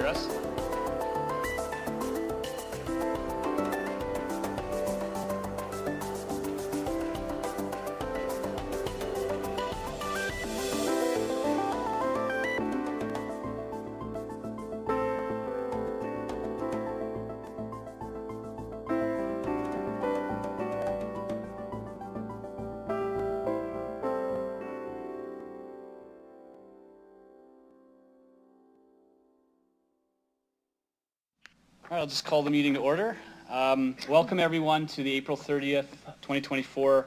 hear us? All right, I'll just call the meeting to order. Welcome everyone to the April 30th, 2024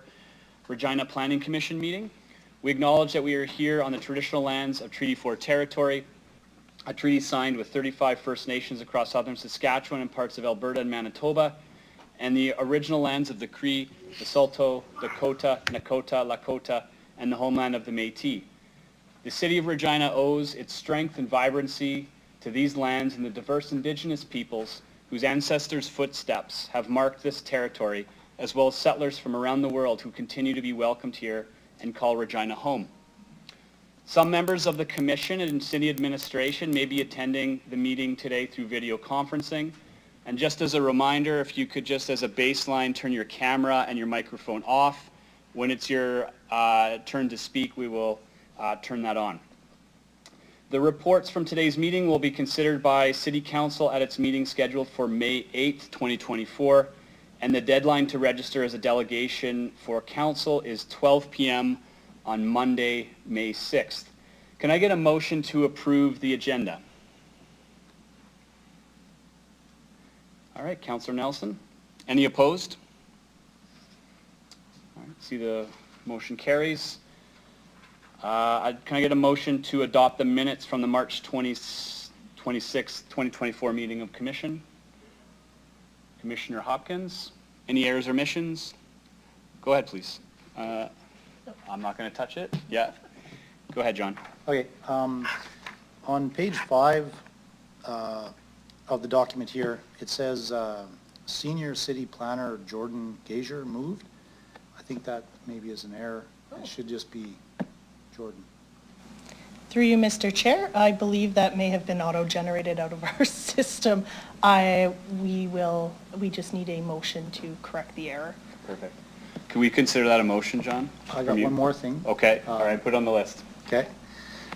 Regina Planning Commission meeting. We acknowledge that we are here on the traditional lands of Treaty 4 territory, a treaty signed with 35 First Nations across southern Saskatchewan and parts of Alberta and Manitoba, and the original lands of the Cree, the Saulteaux, Dakota, Nakota, Lakota, and the homeland of the Métis. The City of Regina owes its strength and vibrancy to these lands and the diverse Indigenous peoples whose ancestors' footsteps have marked this territory, as well as settlers from around the world who continue to be welcomed here and call Regina home. Some members of the Commission and City Administration may be attending the meeting today through video conferencing. And just as a reminder, if you could just as a baseline turn your camera and your microphone off. When it's your turn to speak, we will turn that on. The reports from today's meeting will be considered by City Council at its meeting scheduled for May 8th, 2024, and the deadline to register as a delegation for Council is 12 p.m. on Monday, May 6th. Can I get a motion to approve the agenda? All right, Councillor Nelson. Any opposed? All right, see the motion carries. Can I get a motion to adopt the minutes from the March 26, 2024 meeting of Commission? Commissioner Hopkins, any errors or omissions? Go ahead, please. I'm not going to touch it. Yeah. Go ahead, John. Okay. On page 5 of the document here, it says Senior City Planner Jordan Gager moved. I think that maybe is an error. It should just be Jordan. Through you, Mr. Chair, I believe that may have been auto-generated out of our system. We just need a motion to correct the error. Perfect. Can we consider that a motion, John? I got one more thing. Okay, all right, put it on the list. Okay.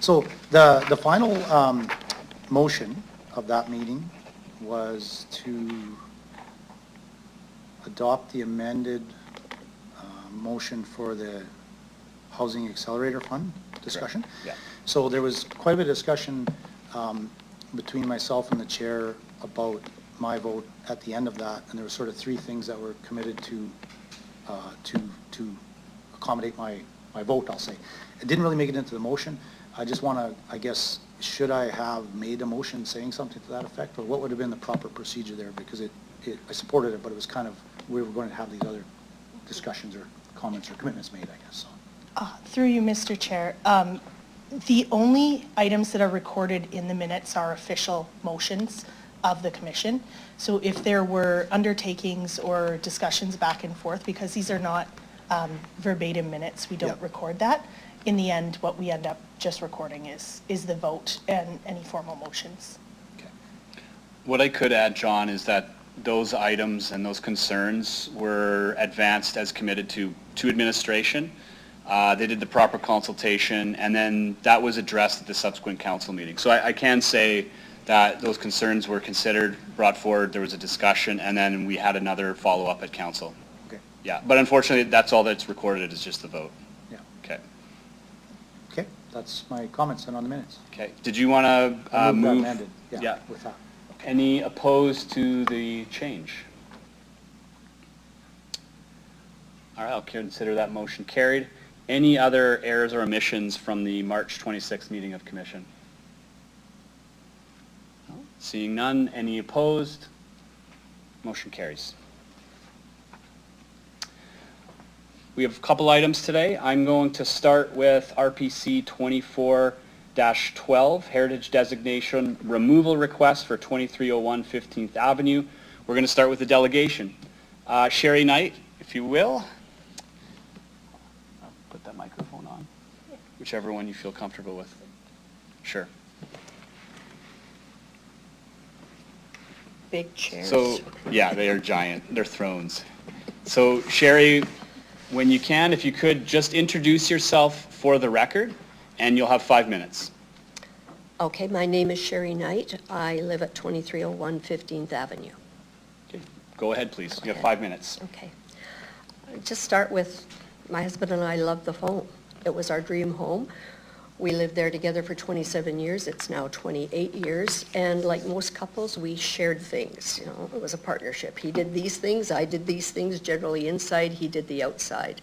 So the final motion of that meeting was to adopt the amended motion for the Housing Accelerator Fund discussion. Yeah. So there was quite a bit of discussion between myself and the chair about my vote at the end of that, and there were sort of 3 things that were committed to accommodate my vote, I'll say. It didn't really make it into the motion. I just want to, I guess, should I have made a motion saying something to that effect, or what would have been the proper procedure there? Because I supported it, but it was kind of, we were going to have these other discussions or comments or commitments made, I guess. So. Through you, Mr. Chair, the only items that are recorded in the minutes are official motions of the Commission. So if there were undertakings or discussions back and forth, because these are not verbatim minutes, we don't record that. In the end, what we end up just recording is the vote and any formal motions. Okay. What I could add, John, is that those items and those concerns were advanced as committed to administration. They did the proper consultation, and then that was addressed at the subsequent council meeting. So I can say that those concerns were considered, brought forward, there was a discussion, and then we had another follow-up at council. Okay. Yeah, but unfortunately, that's all that's recorded is just the vote. Yeah. Okay. Okay, that's my comments then on the minutes. Okay. Did you want to move? Amended. Yeah. With that. Okay. Any opposed to the change? All right, I'll consider that motion carried. Any other errors or omissions from the March 26th meeting of Commission? No. Seeing none, any opposed? Motion carries. We have a couple items today. I'm going to start with RPC 24-12, Heritage Designation Removal Request for 2301 15th Avenue. We're going to start with the delegation. Sherry Knight, if you will. Put that microphone on. Whichever one you feel comfortable with. Sure. big chairs. So, yeah, they are giant. They're thrones. So Sherry, when you can, if you could just introduce yourself for the record, and you'll have 5 minutes. Okay, my name is Sherry Knight. I live at 2301 15th Avenue. Okay, go ahead, please. You have 5 minutes. Okay. Just start with, my husband and I love the home. It was our dream home. We lived there together for 27 years. It's now 28 years. And like most couples, we shared things. You know, it was a partnership. He did these things, I did these things, generally inside, he did the outside.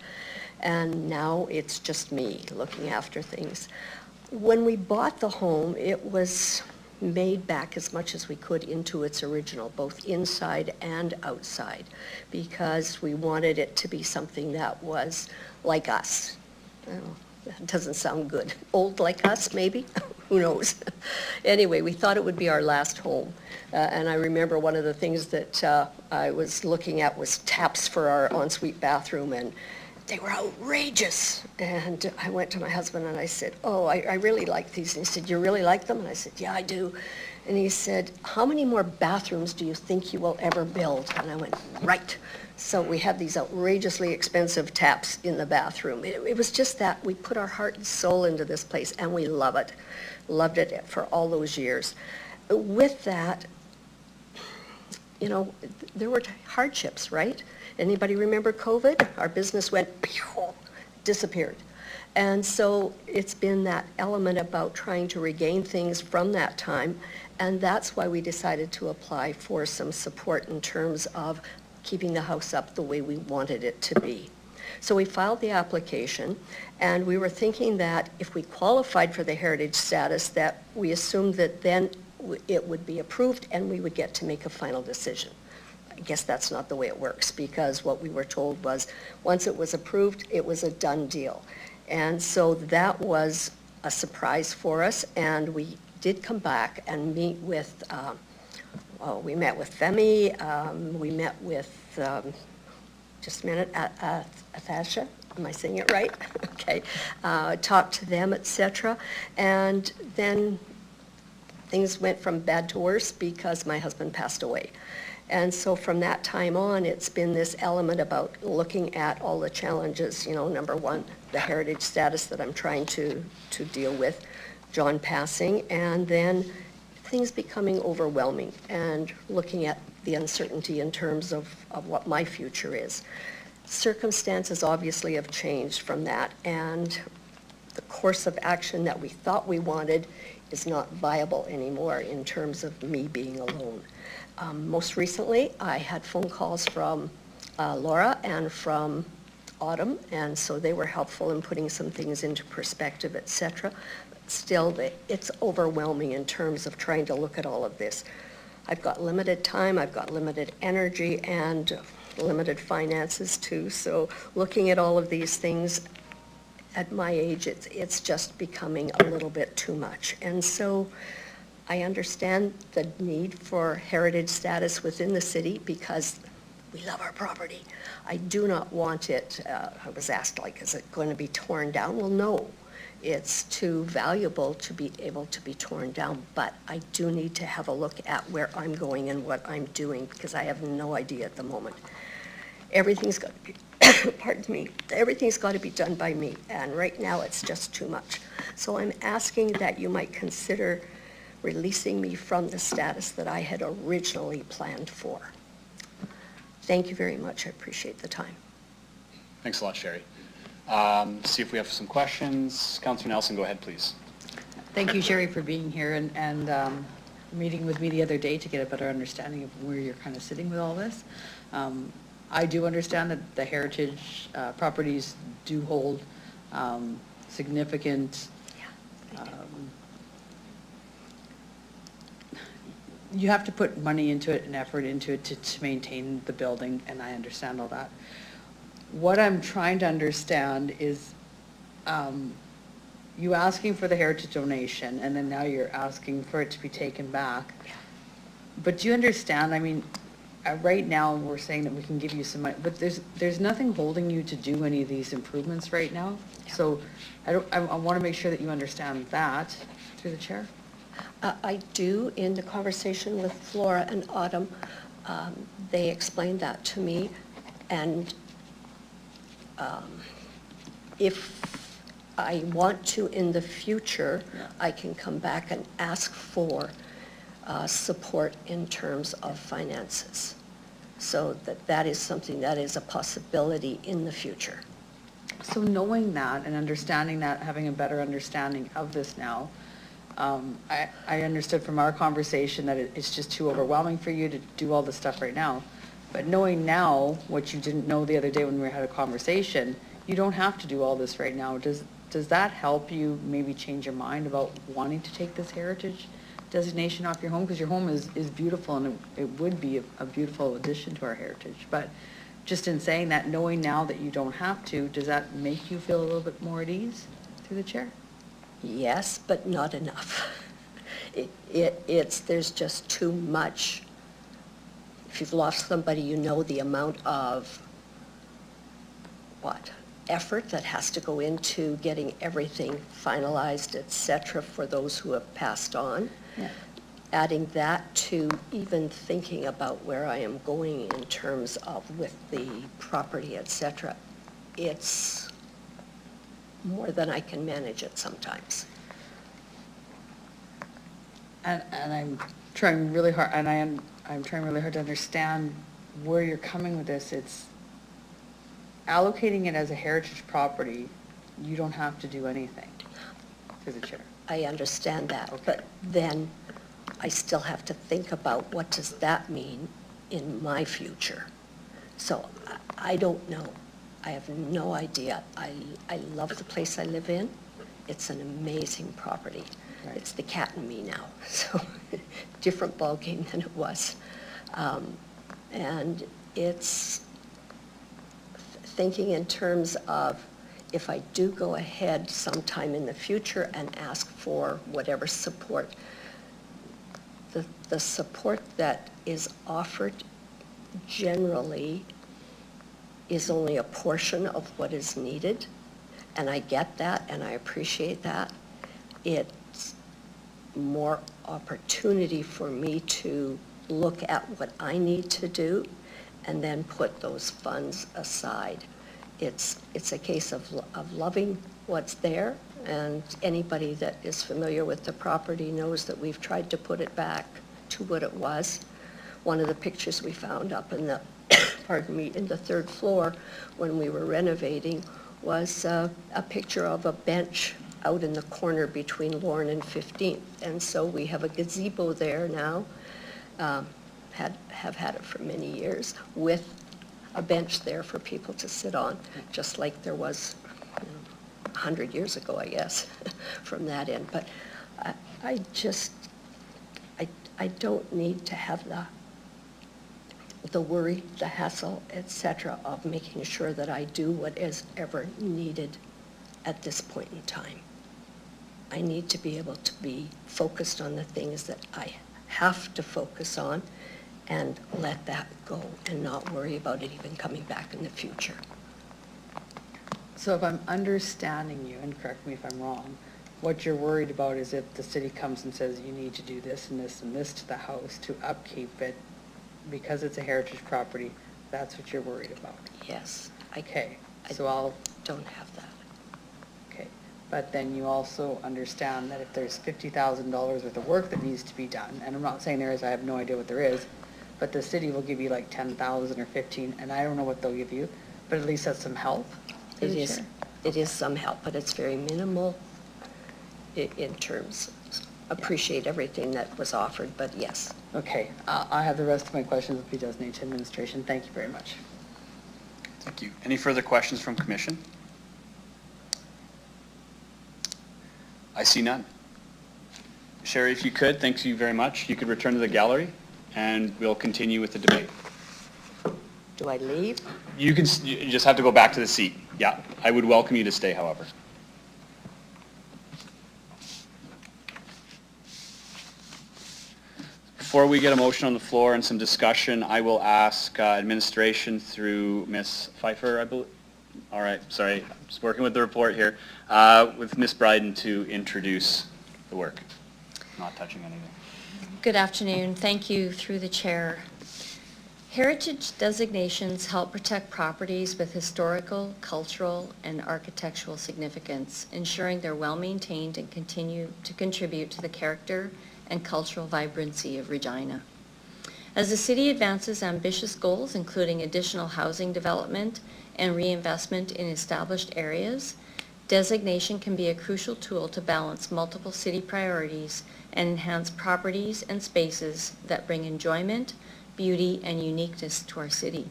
And now it's just me looking after things. When we bought the home, it was made back as much as we could into its original, both inside and outside, because we wanted it to be something that was like us. That doesn't sound good. Old like us, maybe? Who knows? Anyway, we thought it would be our last home. And I remember one of the things that I was looking at was taps for our ensuite bathroom, and they were outrageous. And I went to my husband and I said, oh, I really like these. And he said, you really like them? And I said, yeah, I do. And he said, how many more bathrooms do you think you will ever build? And I went, right. So we had these outrageously expensive taps in the bathroom. It was just that we put our heart and soul into this place, and we love it. Loved it for all those years. With that, you know, there were hardships, right? Anybody remember COVID? Our business went, disappeared. And so it's been that element about trying to regain things from that time, and that's why we decided to apply for some support in terms of keeping the house up the way we wanted it to be. So we filed the application, and we were thinking that if we qualified for the heritage status, that we assumed that then it would be approved and we would get to make a final decision. I guess that's not the way it works, because what we were told was once it was approved, it was a done deal. And so that was a surprise for us, and we did come back and meet with we met with Femi, we met with, just a minute, Athasha, am I saying it right? Okay, talked to them, etc. And then things went from bad to worse because my husband passed away. And so from that time on, it's been this element about looking at all the challenges, you know, number one, the heritage status that I'm trying to deal with, John passing, and then things becoming overwhelming and looking at the uncertainty in terms of what my future is. Circumstances obviously have changed from that, and the course of action that we thought we wanted is not viable anymore in terms of me being alone. Most recently, I had phone calls from Laura and from Autumn, and so they were helpful in putting some things into perspective, etc. Still, it's overwhelming in terms of trying to look at all of this. I've got limited time, I've got limited energy, and limited finances too, so looking at all of these things at my age, it's just becoming a little bit too much. And so I understand the need for heritage status within the city because we love our property. I do not want it, I was asked, like, is it going to be torn down? Well, no. It's too valuable to be able to be torn down, but I do need to have a look at where I'm going and what I'm doing, because I have no idea at the moment. Everything's got to be, pardon me, everything's got to be done by me, and right now it's just too much. So I'm asking that you might consider releasing me from the status that I had originally planned for. Thank you very much. I appreciate the time. Thanks a lot, Sherry. See if we have some questions. Councillor Nelson, go ahead, please. Thank you, Sherry, for being here and meeting with me the other day to get a better understanding of where you're kind of sitting with all this. I do understand that the heritage properties do hold significant, you have to put money into it and effort into it to maintain the building, and I understand all that. What I'm trying to understand is you asking for the heritage donation, and then now you're asking for it to be taken back. Yeah. But do you understand, I mean, right now we're saying that we can give you some money, but there's nothing holding you to do any of these improvements right now. Yeah. So I want to make sure that you understand that through the chair. I do, in the conversation with Flora and Autumn, they explained that to me, and if I want to in the future, I can come back and ask for support in terms of finances. So that is something that is a possibility in the future. So knowing that and understanding that, having a better understanding of this now, I understood from our conversation that it's just too overwhelming for you to do all this stuff right now. But knowing now what you didn't know the other day when we had a conversation, you don't have to do all this right now. Does that help you maybe change your mind about wanting to take this heritage designation off your home? Because your home is beautiful, and it would be a beautiful addition to our heritage. But just in saying that, knowing now that you don't have to, does that make you feel a little bit more at ease through the chair? Yes, but not enough. There's just too much. If you've lost somebody, you know the amount of, effort that has to go into getting everything finalized, et cetera, for those who have passed on. Yeah. Adding that to even thinking about where I am going in terms of with the property, et cetera, it's more than I can manage it sometimes. And I'm trying really hard, and I'm trying really hard to understand where you're coming with this. It's allocating it as a heritage property, you don't have to do anything through the chair. I understand that, Okay. but then I still have to think about what does that mean in my future. So I don't know. I have no idea. I love the place I live in. It's an amazing property. Right. It's the cat and me now, so different ballgame than it was. And it's thinking in terms of if I do go ahead sometime in the future and ask for whatever support, the support that is offered generally is only a portion of what is needed, and I get that and I appreciate that. It's more opportunity for me to look at what I need to do and then put those funds aside. It's a case of loving what's there, and anybody that is familiar with the property knows that we've tried to put it back to what it was. One of the pictures we found up in the, pardon me, in the third floor when we were renovating was a picture of a bench out in the corner between Lorne and 15th. And so we have a gazebo there now, have had it for many years, with a bench there for people to sit on, just like there was 100 years ago, I guess, from that end. But I don't need to have the worry, the hassle, et cetera, of making sure that I do what is ever needed at this point in time. I need to be able to be focused on the things that I have to focus on and let that go and not worry about it even coming back in the future. So if I'm understanding you, and correct me if I'm wrong, what you're worried about is if the city comes and says you need to do this and this and this to the house to upkeep it because it's a heritage property, that's what you're worried about? Yes. Okay, I so don't have that. okay, but then you also understand that if there's $50,000 worth of work that needs to be done, and I'm not saying there is, I have no idea what there is, but the city will give you like 10,000 or 15, and I don't know what they'll give you, but at least that's some help. It is some help, but it's very minimal in terms, appreciate everything that was offered, but yes. Okay, I have the rest of my questions with P2008 administration. Thank you very much. Thank you. Any further questions from commission? I see none. Sherry, if you could, thank you very much. You could return to the gallery and we'll continue with the debate. Do I leave? You just have to go back to the seat. Yeah, I would welcome you to stay, however. Before we get a motion on the floor and some discussion, I will ask administration through Ms. Pfeiffer, I believe. All right, sorry, just working with the report here, with Ms. Bryden to introduce the work. not touching anything. Good afternoon. Thank you through the chair. Heritage designations help protect properties with historical, cultural, and architectural significance, ensuring they're well-maintained and continue to contribute to the character and cultural vibrancy of Regina. As the city advances ambitious goals, including additional housing development and reinvestment in established areas, designation can be a crucial tool to balance multiple city priorities and enhance properties and spaces that bring enjoyment, beauty, and uniqueness to our city.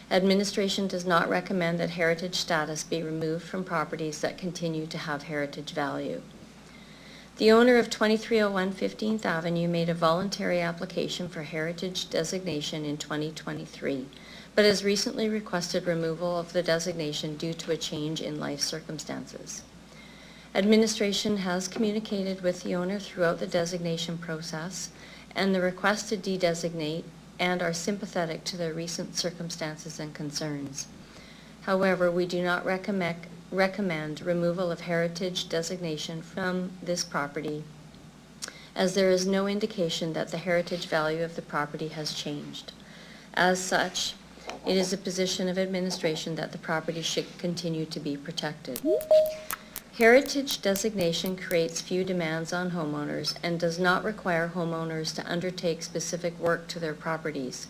Administration does not recommend that heritage status be removed from properties that continue to have heritage value. The owner of 2301 15th Avenue made a voluntary application for heritage designation in 2023, but has recently requested removal of the designation due to a change in life circumstances. Administration has communicated with the owner throughout the designation process and the request to de-designate and are sympathetic to the recent circumstances and concerns. However, we do not recommend removal of heritage designation from this property, as there is no indication that the heritage value of the property has changed. As such, it is a position of administration that the property should continue to be protected. Heritage designation creates few demands on homeowners and does not require homeowners to undertake specific work to their properties.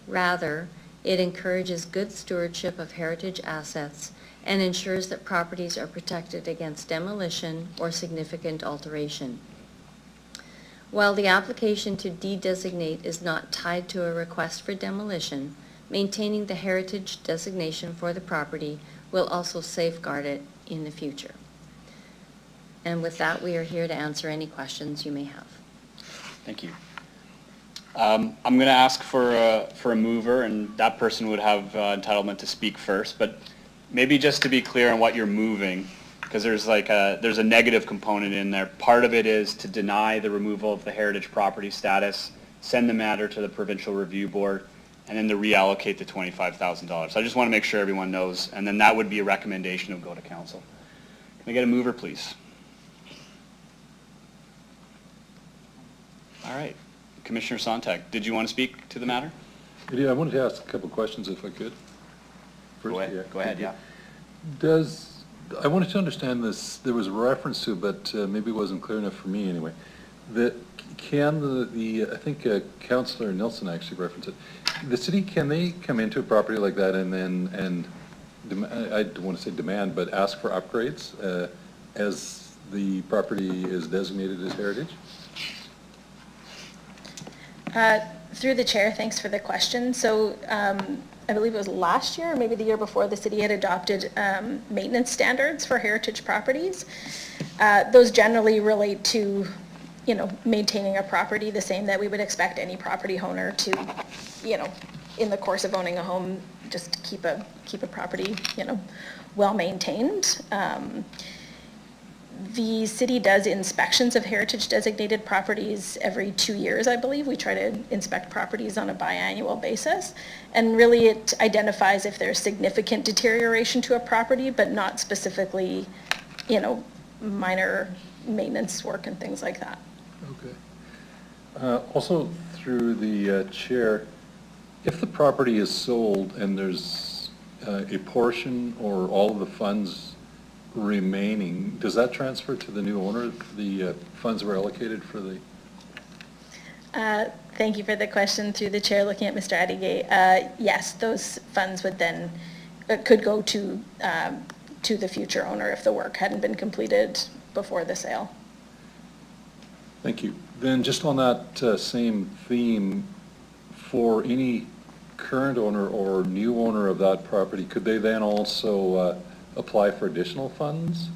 Rather, it encourages good stewardship of heritage assets and ensures that properties are protected against demolition or significant alteration. While the application to de-designate is not tied to a request for demolition, maintaining the heritage designation for the property will also safeguard it in the future. And with that, we are here to answer any questions you may have. Thank you. I'm going to ask for a mover, and that person would have entitlement to speak first, but maybe just to be clear on what you're moving, because there's a negative component in there. Part of it is to deny the removal of the heritage property status, send the matter to the provincial review board, and then to reallocate the $25,000. So I just want to make sure everyone knows, and then that would be a recommendation of go to council. Can I get a mover, please? All right. Commissioner Sontag, did you want to speak to the matter? Yeah, I wanted to ask a couple of questions if I could. Go ahead, yeah. I wanted to understand this, there was a reference to it, but maybe it wasn't clear enough for me anyway, that can I think Councillor Nelson actually referenced it, the city, can they come into a property like that and then, I don't want to say demand, but ask for upgrades as the property is designated as heritage? Through the chair, thanks for the question. So I believe it was last year, or maybe the year before, the city had adopted maintenance standards for heritage properties. Those generally relate to, maintaining a property the same that we would expect any property owner to, in the course of owning a home, just keep a property, well maintained. The city does inspections of heritage designated properties every 2 years, I believe. We try to inspect properties on a biannual basis. And really it identifies if there's significant deterioration to a property, but not specifically, minor maintenance work and things like that. Okay. Also through the chair, if the property is sold and there's a portion or all of the funds remaining, does that transfer to the new owner, the funds were allocated for the? Thank you for the question. Through the chair, looking at Mr. Adigay, yes, those funds would then, could go to the future owner if the work hadn't been completed before the sale. Thank you. Then just on that same theme, for any current owner or new owner of that property, could they then also apply for additional funds?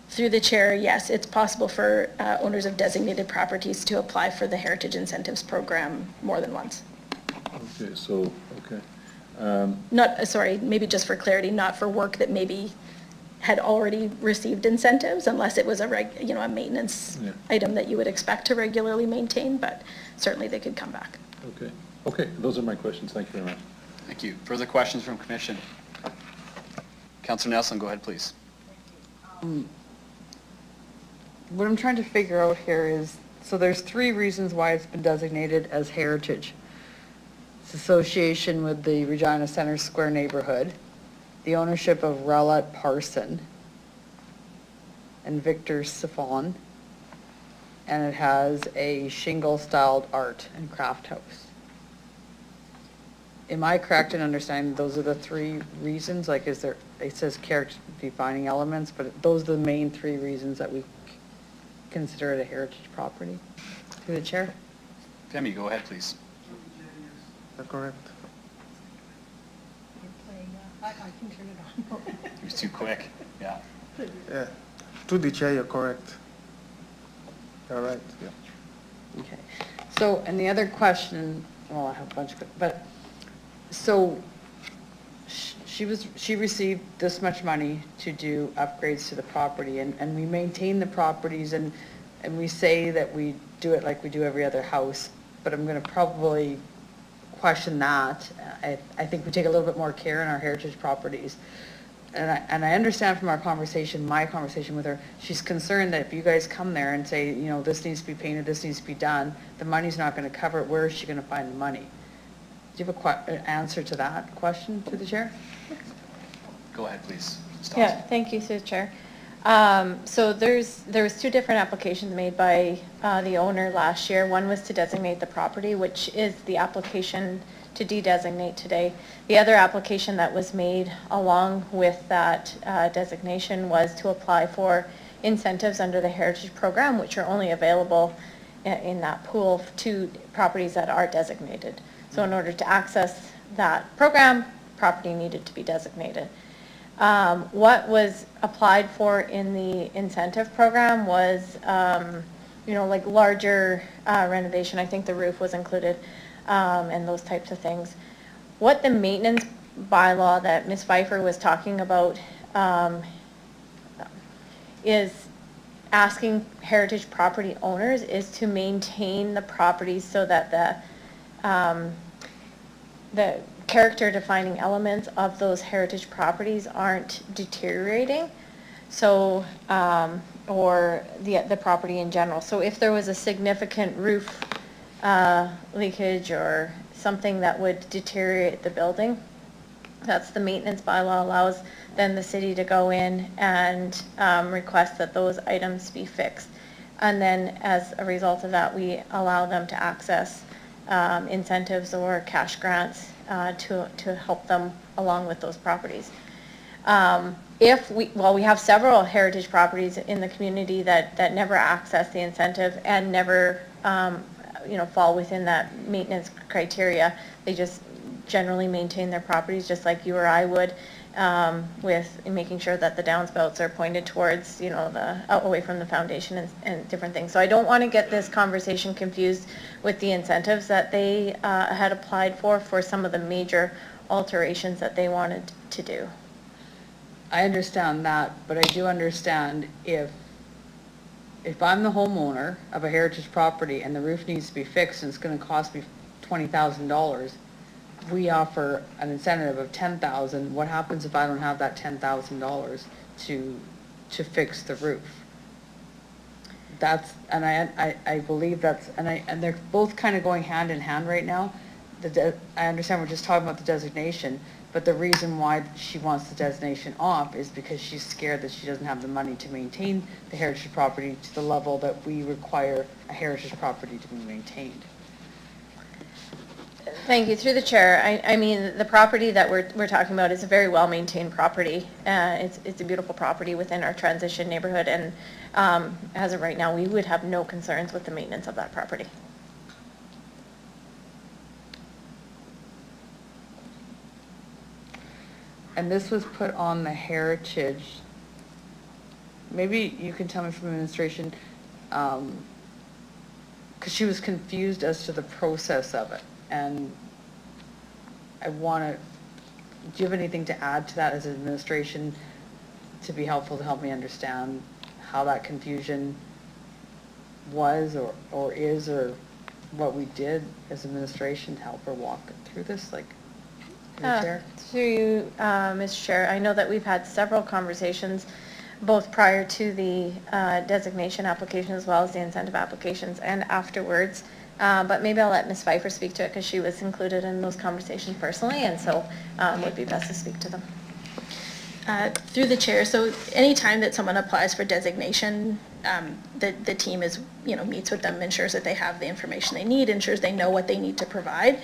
Through the chair, yes, it's possible for owners of designated properties to apply for the Heritage Incentives Program more than once. Okay, so, okay. Sorry, maybe just for clarity, not for work that maybe had already received incentives, unless it was a maintenance item that you would expect to regularly maintain, but certainly they could come back. Okay, okay, those are my questions. Thank you very much. Thank you. Further questions from Commission? Councillor Nelson, go ahead, please. what I'm trying to figure out here is, so there's 3 reasons why it's been designated as heritage. It's association with the Regina Center Square neighborhood, the ownership of Rowlett Parson and Victor Siphon, and it has a shingle-styled art and craft house. Am I correct in understanding those are the 3 reasons? Like, is there, it says character defining elements, but those are the main 3 reasons that we consider it a heritage property? Through the chair? Demi, go ahead, please. Correct. I can turn it on. It was too quick, yeah. Yeah. To the chair, you're correct. You're right, yeah. Okay. So, and the other question, well, I have a bunch of, but, so she received this much money to do upgrades to the property, and we maintain the properties, and we say that we do it like we do every other house, but I'm gonna probably question that. I think we take a little bit more care in our heritage properties. And I understand from our conversation, my conversation with her, she's concerned that if you guys come there and say, you know, this needs to be painted, this needs to be done, the money's not gonna cover it, where is she gonna find the money? Do you have an answer to that question to the chair? Go ahead, please. Ms. Yeah, Dawson. thank you, through the chair. So there was 2 different applications made by the owner last year. One was to designate the property, which is the application to de-designate today. The other application that was made along with that designation was to apply for incentives under the Heritage Program, which are only available in that pool to properties that are designated. So in order to access that program, property needed to be designated. What was applied for in the incentive program was, you know, like larger renovation. I think the roof was included, and those types of things. What the maintenance bylaw that Ms. Pfeiffer was talking about is asking heritage property owners is to maintain the properties so that the character defining elements of those heritage properties aren't deteriorating, so or the property in general. So if there was a significant roof leakage or something that would deteriorate the building, that's the maintenance bylaw allows then the city to go in and request that those items be fixed. And then as a result of that, we allow them to access incentives or cash grants to help them along with those properties. We have several heritage properties in the community that never access the incentive and never, you know, fall within that maintenance criteria. They just generally maintain their properties just like you or I would, with making sure that the downspouts are pointed towards, you know, away from the foundation and different things. So I don't want to get this conversation confused with the incentives that they had applied for some of the major alterations that they wanted to do. I understand that, but I do understand if I'm the homeowner of a heritage property and the roof needs to be fixed and it's gonna cost me $20,000, we offer an incentive of $10,000. What happens if I don't have that $10,000 to fix the roof? That's, and I believe that's, and they're both kind of going hand in hand right now. I understand we're just talking about the designation, but the reason why she wants the designation off is because she's scared that she doesn't have the money to maintain the heritage property to the level that we require a heritage property to be maintained. Thank you. Through the chair, I mean, the property that we're talking about is a very well-maintained property. It's a beautiful property within our transition neighborhood, and as of right now, we would have no concerns with the maintenance of that property. And this was put on the heritage. Maybe you can tell me from administration, because she was confused as to the process of it. And I want to, do you have anything to add to that as administration to be helpful to help me understand how that confusion was or is, or what we did as administration to help her walk through this, like, through the chair? Through you, Mr. Chair, I know that we've had several conversations both prior to the designation application as well as the incentive applications and afterwards. But maybe I'll let Ms. Pfeiffer speak to it because she was included in those conversations personally, and so would be best to speak to them. Through the chair, so anytime that someone applies for designation, the team is, meets with them, ensures that they have the information they need, ensures they know what they need to provide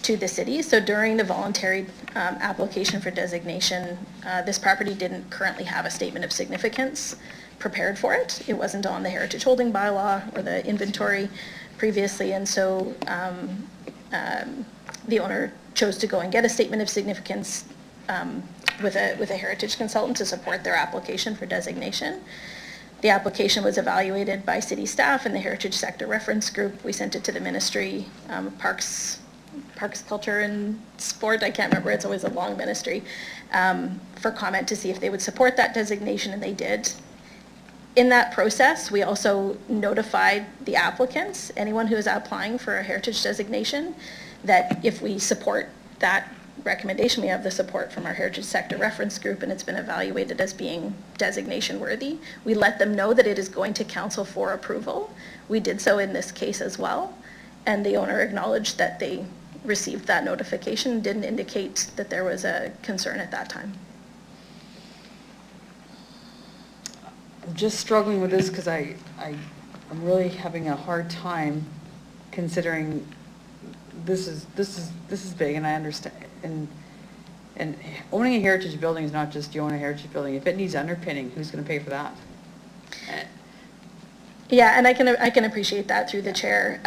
to the city. So during the voluntary application for designation, this property didn't currently have a statement of significance prepared for it. It wasn't on the heritage holding bylaw or the inventory previously, and so the owner chose to go and get a statement of significance with a heritage consultant to support their application for designation. The application was evaluated by city staff and the Heritage Sector Reference Group. We sent it to the Ministry, Parks, Culture and Sport, I can't remember, it's always a long ministry, for comment to see if they would support that designation, and they did. In that process, we also notified the applicants, anyone who is applying for a heritage designation, that if we support that recommendation, we have the support from our Heritage Sector Reference Group, and it's been evaluated as being designation worthy. We let them know that it is going to council for approval. We did so in this case as well, and the owner acknowledged that they received that notification, didn't indicate that there was a concern at that time. I'm just struggling with this because I'm really having a hard time considering this is big, and I understand, and owning a heritage building is not just you own a heritage building. If it needs underpinning, who's going to pay for that? Yeah, and I can appreciate that through the chair.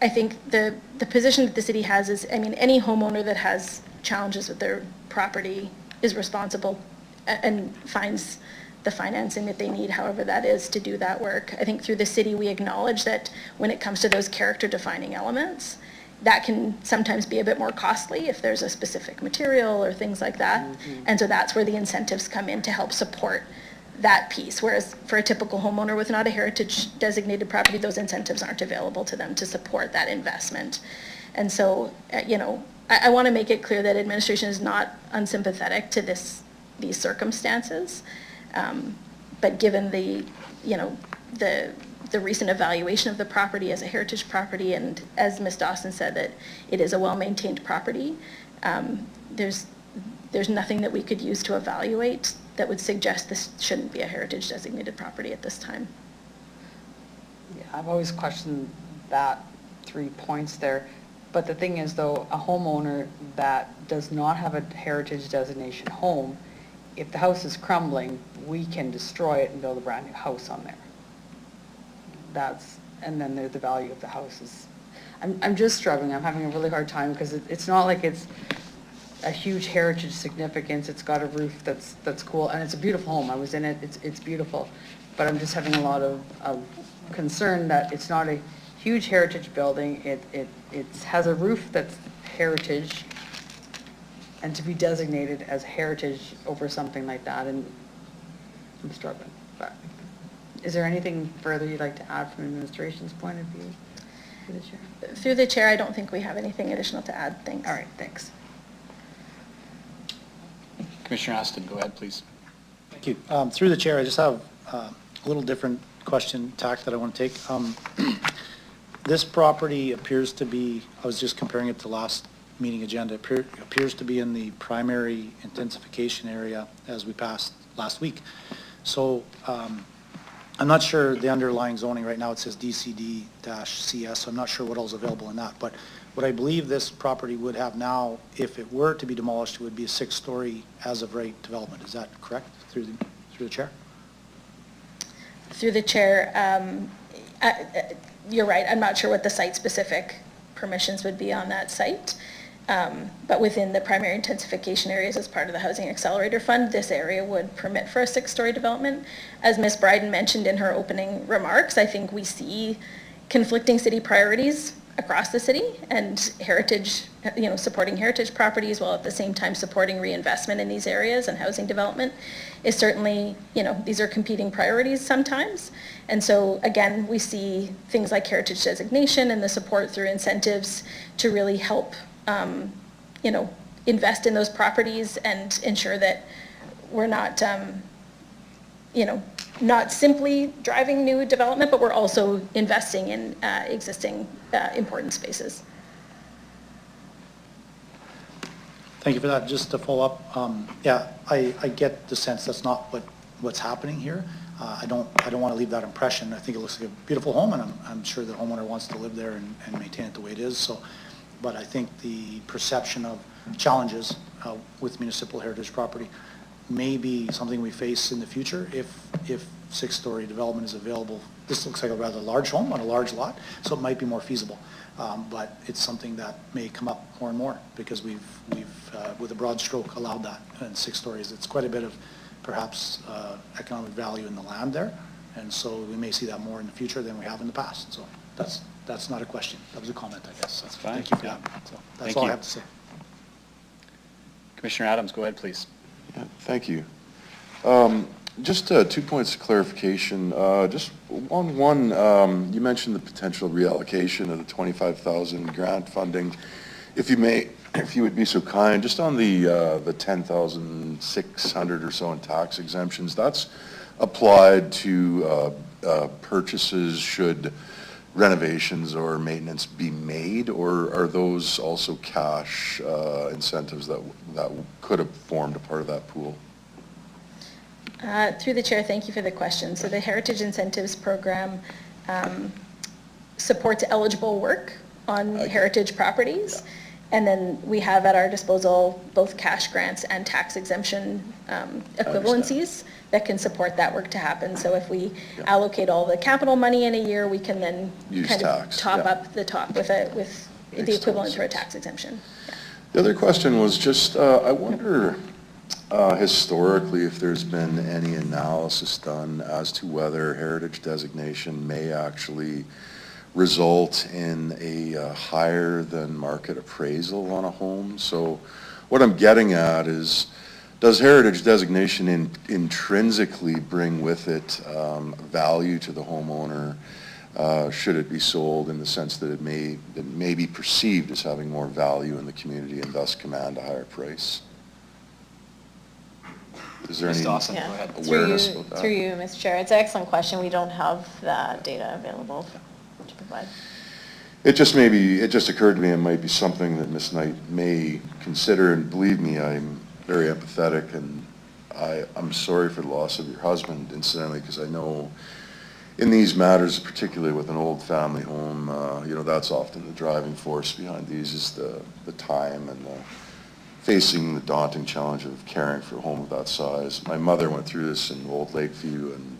I think the position that the city has is, any homeowner that has challenges with their property is responsible and finds the financing that they need, however that is, to do that work. I think through the city, we acknowledge that when it comes to those character defining elements, that can sometimes be a bit more costly if there's a specific material or things like that. Mm-hmm. And so that's where the incentives come in to help support that piece. Whereas for a typical homeowner with not a heritage designated property, those incentives aren't available to them to support that investment. And so, I want to make it clear that administration is not unsympathetic to these circumstances. But given the recent evaluation of the property as a heritage property, and as Ms. Dawson said, that it is a well-maintained property, there's nothing that we could use to evaluate that would suggest this shouldn't be a heritage designated property at this time. Yeah, I've always questioned that 3 points there. But the thing is, though, a homeowner that does not have a heritage designation home, if the house is crumbling, we can destroy it and build a brand new house on there. And then the value of the house is, I'm just struggling. I'm having a really hard time because it's not like it's a huge heritage significance. It's got a roof that's cool, and it's a beautiful home. I was in it, it's beautiful. But I'm just having a lot of concern that it's not a huge heritage building. It has a roof that's heritage, and to be designated as heritage over something like that, and I'm struggling. But is there anything further you'd like to add from administration's point of view? Through the chair. Through the chair, I don't think we have anything additional to add. Thanks. All right, thanks. Commissioner Aston, go ahead, please. Thank you. Through the chair, I just have a little different question tack that I want to take. This property appears to be, I was just comparing it to last meeting agenda, appears to be in the primary intensification area as we passed last week. So I'm not sure the underlying zoning right now, it says DCD-CS, so I'm not sure what else is available in that. But what I believe this property would have now, if it were to be demolished, it would be a 6-story as of right development. Is that correct through the chair? Through the chair, you're right. I'm not sure what the site-specific permissions would be on that site. But within the primary intensification areas as part of the Housing Accelerator Fund, this area would permit for a 6-story development. As Ms. Bryden mentioned in her opening remarks, I think we see conflicting city priorities across the city, and heritage, supporting heritage properties while at the same time supporting reinvestment in these areas and housing development is certainly, these are competing priorities sometimes. And so again, we see things like heritage designation and the support through incentives to really help invest in those properties and ensure that we're not, you know, not simply driving new development, but we're also investing in existing important spaces. Thank you for that. Just to follow up, yeah, I get the sense that's not what's happening here. I don't want to leave that impression. I think it looks like a beautiful home, and I'm sure the homeowner wants to live there and maintain it the way it is. So, but I think the perception of challenges with municipal heritage property may be something we face in the future if six-story development is available. This looks like a rather large home on a large lot, so it might be more feasible. But it's something that may come up more and more because we've with a broad stroke allowed that in 6 stories. It's quite a bit of perhaps economic value in the land there, and so we may see that more in the future than we have in the past. So that's not a question. That was a comment, I guess. That's fine. Thank you for Yeah. that. So that's Thank all you. I have to say. Commissioner Adams, go ahead, please. Yeah, thank you. Just 2 points of clarification. Just one, you mentioned the potential reallocation of the 25,000 grant funding. If you would be so kind, just on the 10,600 or so in tax exemptions, that's applied to purchases should renovations or maintenance be made, or are those also cash incentives that could have formed a part of that pool? Through the chair, thank you for the question. So the Heritage Incentives Program supports eligible work on heritage properties. Yeah. And then we have at our disposal both cash grants and tax exemption equivalencies that can support that work to happen. So if we allocate all the capital money in a year, we can then Use kind of tax, top yeah. up the top with the equivalent to a tax exemption. Yeah. The other question was just, I wonder historically if there's been any analysis done as to whether heritage designation may actually result in a higher than market appraisal on a home. So what I'm getting at is, does heritage designation intrinsically bring with it value to the homeowner should it be sold, in the sense that it may be perceived as having more value in the community and thus command a higher price? Is there any Mr. Dawson, go Yeah. ahead. awareness of that? Through you, Mr. Chair. It's an excellent question. We don't have that data available to provide. It just occurred to me it might be something that Ms. Knight may consider, and believe me, I'm very empathetic, and I'm sorry for the loss of your husband, incidentally, because I know in these matters, particularly with an old family home, that's often the driving force behind these, is the time and facing the daunting challenge of caring for a home of that size. My mother went through this in Old Lakeview and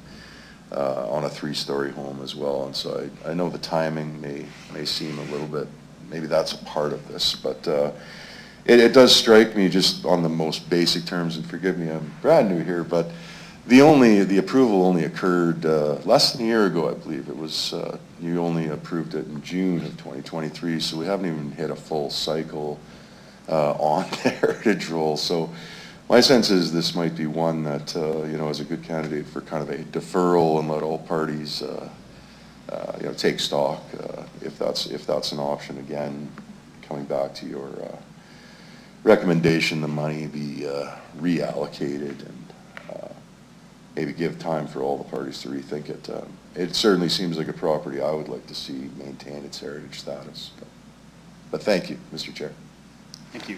on a 3-story home as well, and so I know the timing may seem a little bit, maybe that's a part of this, but it does strike me just on the most basic terms, and forgive me, I'm brand new here, but the approval only occurred less than a year ago, I believe. It was, you only approved it in June of 2023, so we haven't even hit a full cycle on the heritage roll. So my sense is this might be one that, is a good candidate for kind of a deferral and let all parties, take stock, if that's an option. Again, coming back to your recommendation, the money be reallocated and maybe give time for all the parties to rethink it. It certainly seems like a property I would like to see maintain its heritage status. But thank you, Mr. Chair. Thank you.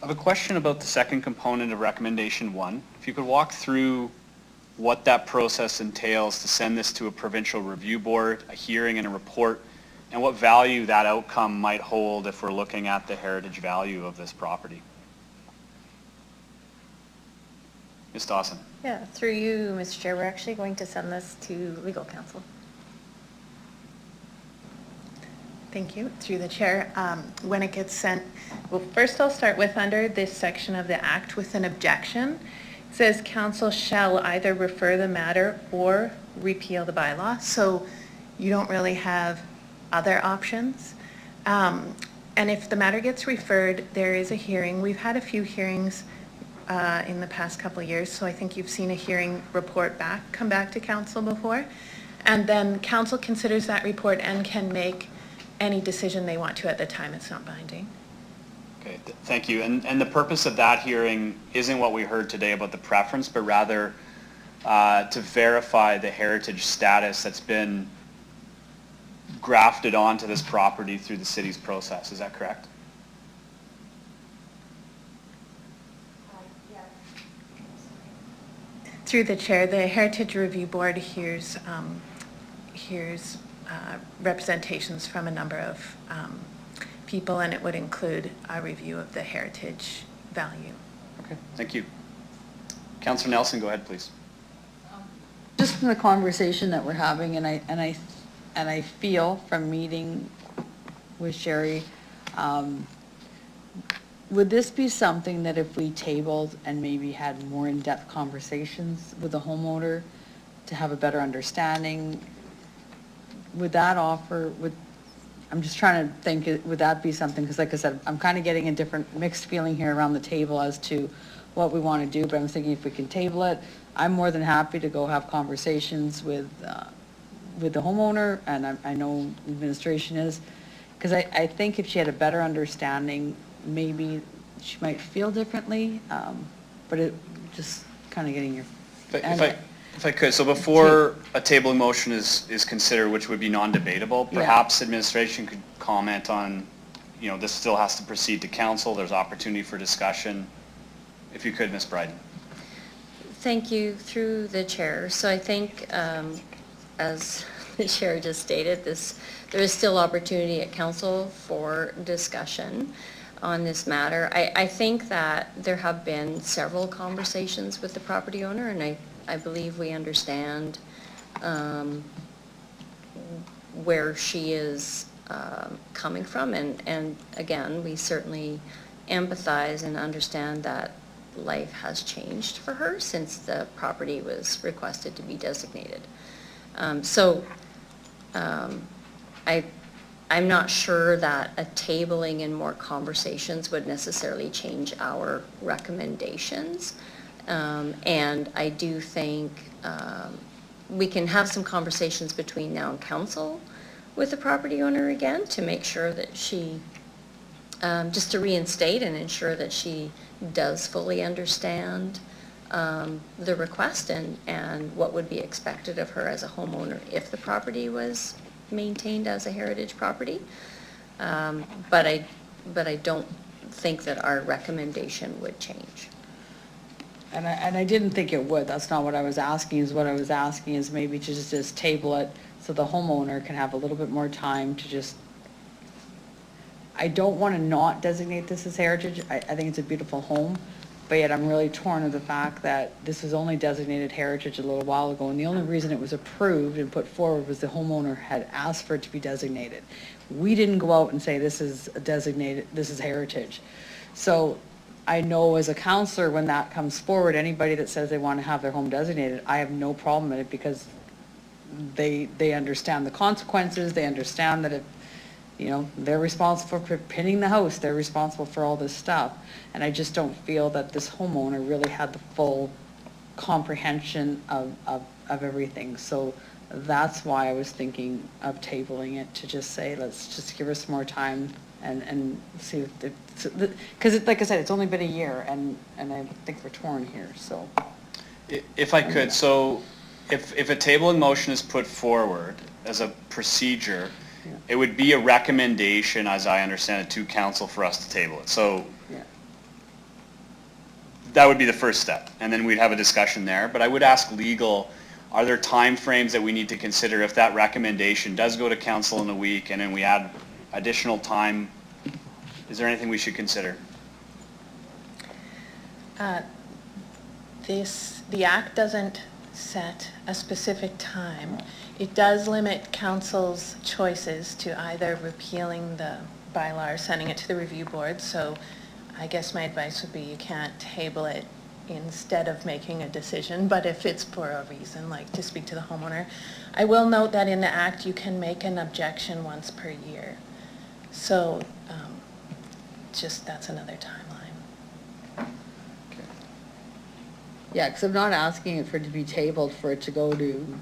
I have a question about the second component of recommendation 1. If you could walk through what that process entails to send this to a provincial review board, a hearing and a report, and what value that outcome might hold if we're looking at the heritage value of this property. Ms. Dawson. Yeah, through you, Mr. Chair, we're actually going to send this to legal counsel. Thank you. Through the chair, when it gets sent, well, first I'll start with under this section of the Act with an objection. It says council shall either refer the matter or repeal the bylaw. So you don't really have other options. And if the matter gets referred, there is a hearing. We've had a few hearings in the past couple of years, so I think you've seen a hearing report come back to council before. And then council considers that report and can make any decision they want to at the time. It's not binding. Okay, thank you. And the purpose of that hearing isn't what we heard today about the preference, but rather to verify the heritage status that's been grafted onto this property through the city's process. Is that correct? Through the chair, the Heritage Review Board hears representations from a number of people, and it would include a review of the heritage value. Okay, thank you. Councillor Nelson, go ahead, please. Just from the conversation that we're having, and I feel from meeting with Sherry, would this be something that if we tabled and maybe had more in-depth conversations with the homeowner to have a better understanding, would that offer, I'm just trying to think, would that be something, because like I said, I'm kind of getting a different mixed feeling here around the table as to what we want to do, but I'm thinking if we can table it, I'm more than happy to go have conversations with the homeowner, and I know administration is, because I think if she had a better understanding, maybe she might feel differently, but it just kind of getting your... If I could, so before a table motion is considered, which would be non-debatable, perhaps administration could comment on, you know, this still has to proceed to council, there's opportunity for discussion. If you could, Ms. Bryden. Thank you, through the chair. So I think, as the chair just stated, there is still opportunity at council for discussion on this matter. I think that there have been several conversations with the property owner, and I believe we understand where she is coming from, and again, we certainly empathize and understand that life has changed for her since the property was requested to be designated. I'm not sure that a tabling and more conversations would necessarily change our recommendations. And I do think we can have some conversations between now and council with the property owner again to make sure that she, just to reinstate and ensure that she does fully understand the request and what would be expected of her as a homeowner if the property was maintained as a heritage property. But I don't think that our recommendation would change. And I didn't think it would. That's not what I was asking. What I was asking is maybe to just table it so the homeowner can have a little bit more time to just, I don't want to not designate this as heritage. I think it's a beautiful home, but yet I'm really torn of the fact that this was only designated heritage a little while ago, and the only reason it was approved and put forward was the homeowner had asked for it to be designated. We didn't go out and say this is designated, this is heritage. So I know as a counselor, when that comes forward, anybody that says they want to have their home designated, I have no problem with it because they understand the consequences, they understand that if, you know, they're responsible for pinning the house, they're responsible for all this stuff. And I just don't feel that this homeowner really had the full comprehension of everything. So that's why I was thinking of tabling it, to just say, let's just give her some more time and see if, because like I said, it's only been a year and I think we're torn here, so. If I could, so if a table in motion is put forward as a procedure, it would be a recommendation, as I understand it, to council for us to table it. So that would be the first step, and then we'd have a discussion there. But I would ask legal, are there timeframes that we need to consider if that recommendation does go to council in a week and then we add additional time? Is there anything we should consider? The act doesn't set a specific time. It does limit council's choices to either repealing the bylaw or sending it to the review board. So I guess my advice would be you can't table it instead of making a decision, but if it's for a reason, like to speak to the homeowner. I will note that in the act you can make an objection once per year. So just that's another timeline. Yeah, because I'm not asking for it to be tabled for it to go to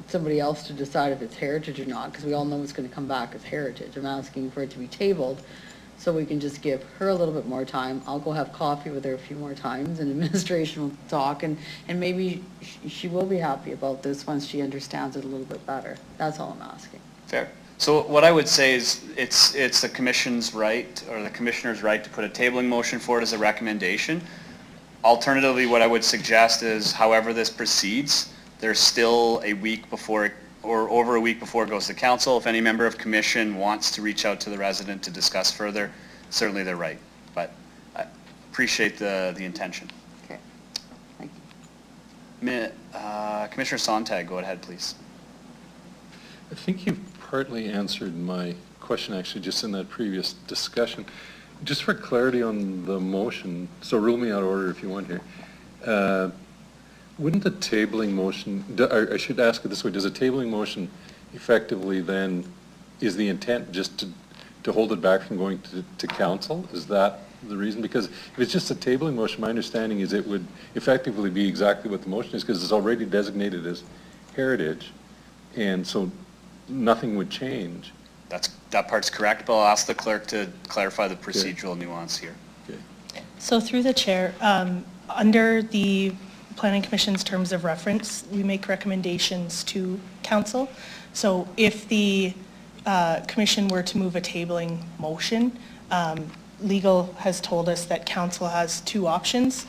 somebody else to decide if it's heritage or not, because we all know it's going to come back as heritage. I'm asking for it to be tabled so we can just give her a little bit more time. I'll go have coffee with her a few more times, and administration will talk, and maybe she will be happy about this once she understands it a little bit better. That's all I'm asking. Fair. So what I would say is it's the commission's right, or the commissioner's right, to put a tabling motion forward as a recommendation. Alternatively, what I would suggest is, however this proceeds, there's still a week before, or over a week before it goes to council. If any member of commission wants to reach out to the resident to discuss further, certainly they're right. But I appreciate the intention. Okay, thank you. Commissioner Sontag, go ahead, please. I think you've partly answered my question, actually, just in that previous discussion. Just for clarity on the motion, so rule me out of order if you want here. Wouldn't the tabling motion, I should ask it this way, does a tabling motion effectively then, is the intent just to hold it back from going to council? Is that the reason? Because if it's just a tabling motion, my understanding is it would effectively be exactly what the motion is, because it's already designated as heritage, and so nothing would change. That part's correct, but I'll ask the clerk to clarify the procedural nuance here. Okay. So through the chair, under the Planning Commission's terms of reference, we make recommendations to council. So if the commission were to move a tabling motion, legal has told us that council has two options.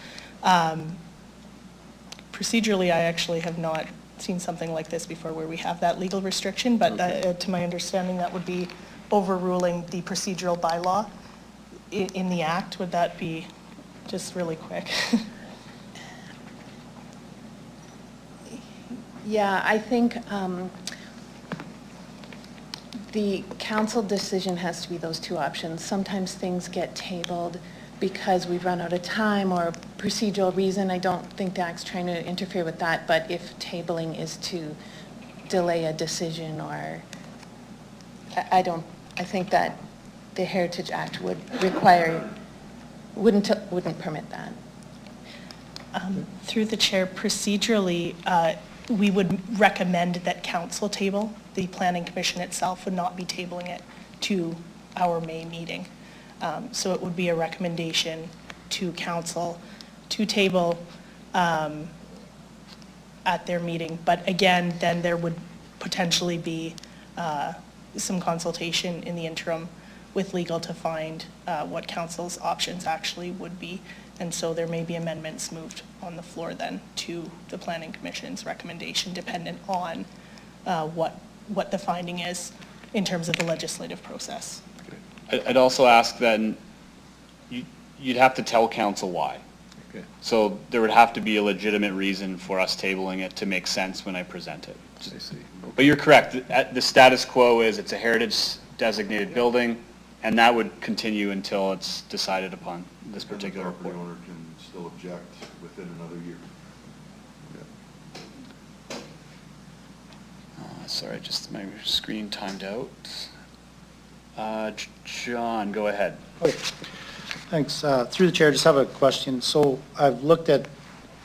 Procedurally, I actually have not seen something like this before where we have that legal restriction, but to my understanding, that would be overruling the procedural bylaw in the act. Would that be just really quick? Yeah, I think the council decision has to be those two options. Sometimes things get tabled because we've run out of time or procedural reason. I don't think the Act's trying to interfere with that, but if tabling is to delay a decision, or I think that the Heritage Act would require, wouldn't permit that. Through the chair, procedurally, we would recommend that council table. The Planning Commission itself would not be tabling it to our May meeting. So it would be a recommendation to council to table at their meeting. But again, then there would potentially be some consultation in the interim with legal to find what council's options actually would be. And so there may be amendments moved on the floor then to the Planning Commission's recommendation, dependent on what the finding is in terms of the legislative process. I'd also ask then, you'd have to tell council why. Okay. So there would have to be a legitimate reason for us tabling it to make sense when I present it. I see. But you're correct, the status quo is it's a heritage designated building, and that would continue until it's decided upon this particular And the property report. owner can still object within another year. Sorry, just my screen timed out. John, go ahead. Okay. Thanks. Through the chair, just have a question. So I've looked at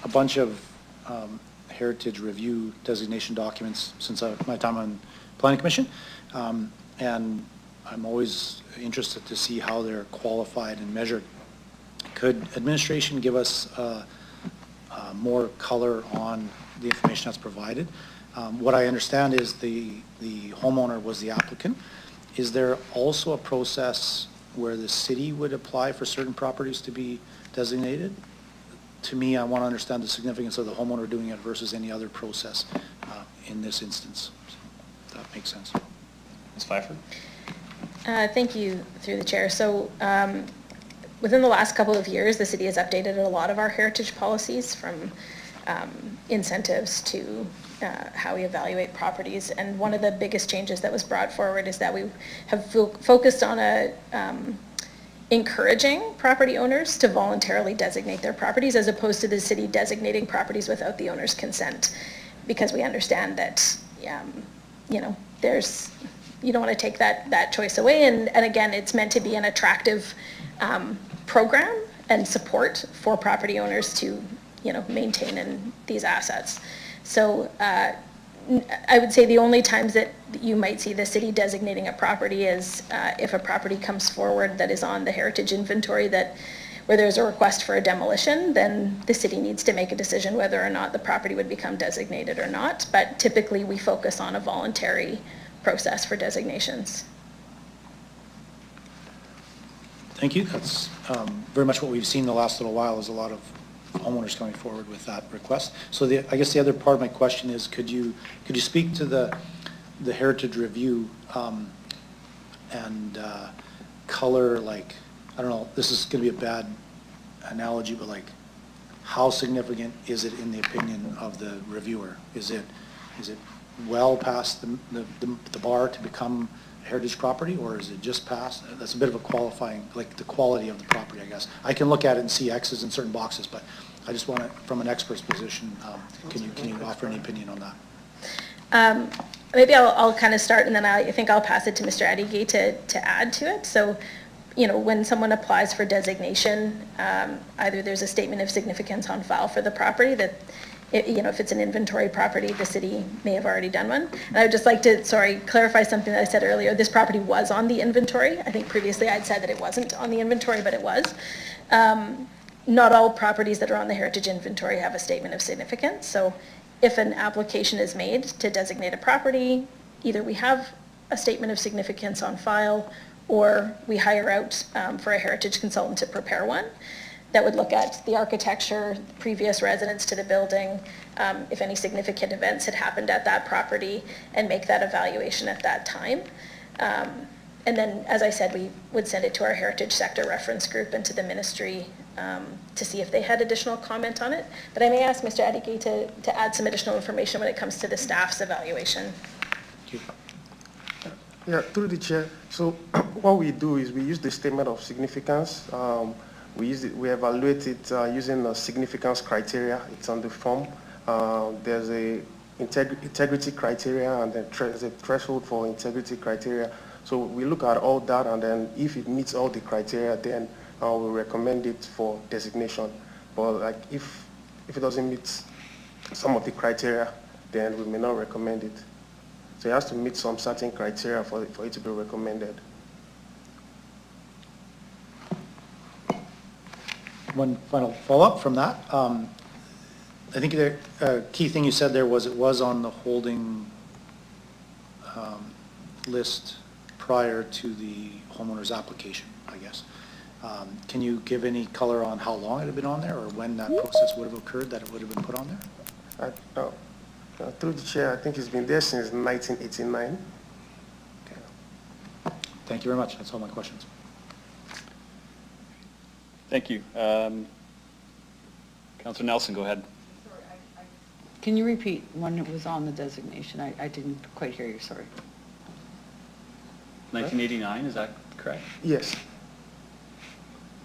a bunch of heritage review designation documents since my time on Planning Commission, and I'm always interested to see how they're qualified and measured. Could administration give us more color on the information that's provided? What I understand is the homeowner was the applicant. Is there also a process where the city would apply for certain properties to be designated? To me, I want to understand the significance of the homeowner doing it versus any other process in this instance. So, if that makes sense. Ms. Pfeiffer? Thank you, through the chair. So within the last couple of years, the city has updated a lot of our heritage policies, from incentives to how we evaluate properties. And one of the biggest changes that was brought forward is that we have focused on encouraging property owners to voluntarily designate their properties, as opposed to the city designating properties without the owner's consent, because we understand that you know, you don't want to take that choice away, and again, it's meant to be an attractive program and support for property owners to, you know, maintain these assets. So I would say the only times that you might see the city designating a property is if a property comes forward that is on the heritage inventory where there's a request for a demolition, then the city needs to make a decision whether or not the property would become designated or not. But typically, we focus on a voluntary process for designations. Thank you. That's very much what we've seen the last little while, is a lot of homeowners coming forward with that request. So I guess the other part of my question is, could you speak to the heritage review and color, like, I don't know, this is going to be a bad analogy, but like, how significant is it in the opinion of the reviewer? Is it well past the bar to become a heritage property, or is it just past? That's a bit of a qualifying, like the quality of the property, I guess. I can look at it and see X's in certain boxes, but I just want to, from an expert's position, can you offer any opinion on that? Maybe I'll kind of start, and then I think I'll pass it to Mr. Adigay to add to it. So, when someone applies for designation, either there's a statement of significance on file for the property that, if it's an inventory property, the city may have already done one. And I would just like to, clarify something that I said earlier. This property was on the inventory. I think previously I'd said that it wasn't on the inventory, but it was. Not all properties that are on the heritage inventory have a statement of significance. So if an application is made to designate a property, either we have a statement of significance on file, or we hire out for a heritage consultant to prepare one that would look at the architecture, previous residents to the building, if any significant events had happened at that property, and make that evaluation at that time. And then, as I said, we would send it to our heritage sector reference group and to the ministry to see if they had additional comment on it. But I may ask Mr. Adigay to add some additional information when it comes to the staff's evaluation. Thank you. Yeah, through the chair. So what we do is we use the statement of significance. We evaluate it using a significance criteria. It's on the form. There's a integrity criteria, and then there's a threshold for integrity criteria. So we look at all that, and then if it meets all the criteria, then we recommend it for designation. But like if it doesn't meet some of the criteria, then we may not recommend it. So it has to meet some certain criteria for it to be recommended. One final follow-up from that. I think the key thing you said there was it was on the holding list prior to the homeowner's application, I guess. Can you give any color on how long it had been on there, or when that process would have occurred that it would have been put on there? Through the chair, I think it's been there since 1989. Okay. Thank you very much. That's all my questions. Thank you. Councillor Nelson, go ahead. Can you repeat when it was on the designation? I didn't quite hear you, sorry. 1989, is that correct? Yes.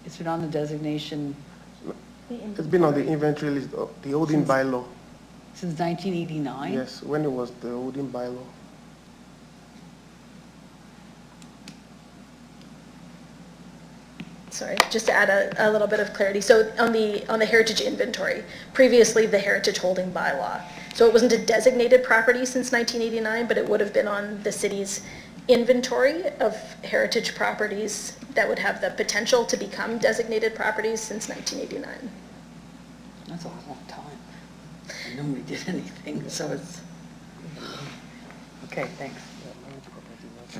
It's been on the designation It's been on the inventory list, the holding bylaw. since 1989? Yes, when it was the holding bylaw. Sorry, just to add a little bit of clarity. So on the heritage inventory, previously the heritage holding bylaw. So it wasn't a designated property since 1989, but it would have been on the city's inventory of heritage properties that would have the potential to become designated properties since 1989. That's a long time. And nobody did anything, so it's, okay, thanks.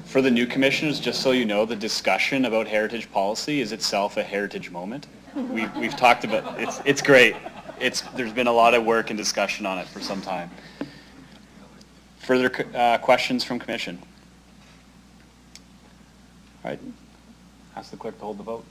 For the new commissioners, just so you know, the discussion about heritage policy is itself a heritage moment. We've talked about, it's great. There's been a lot of work and discussion on it for some time. Further questions from commission? All right, ask the clerk to hold the vote.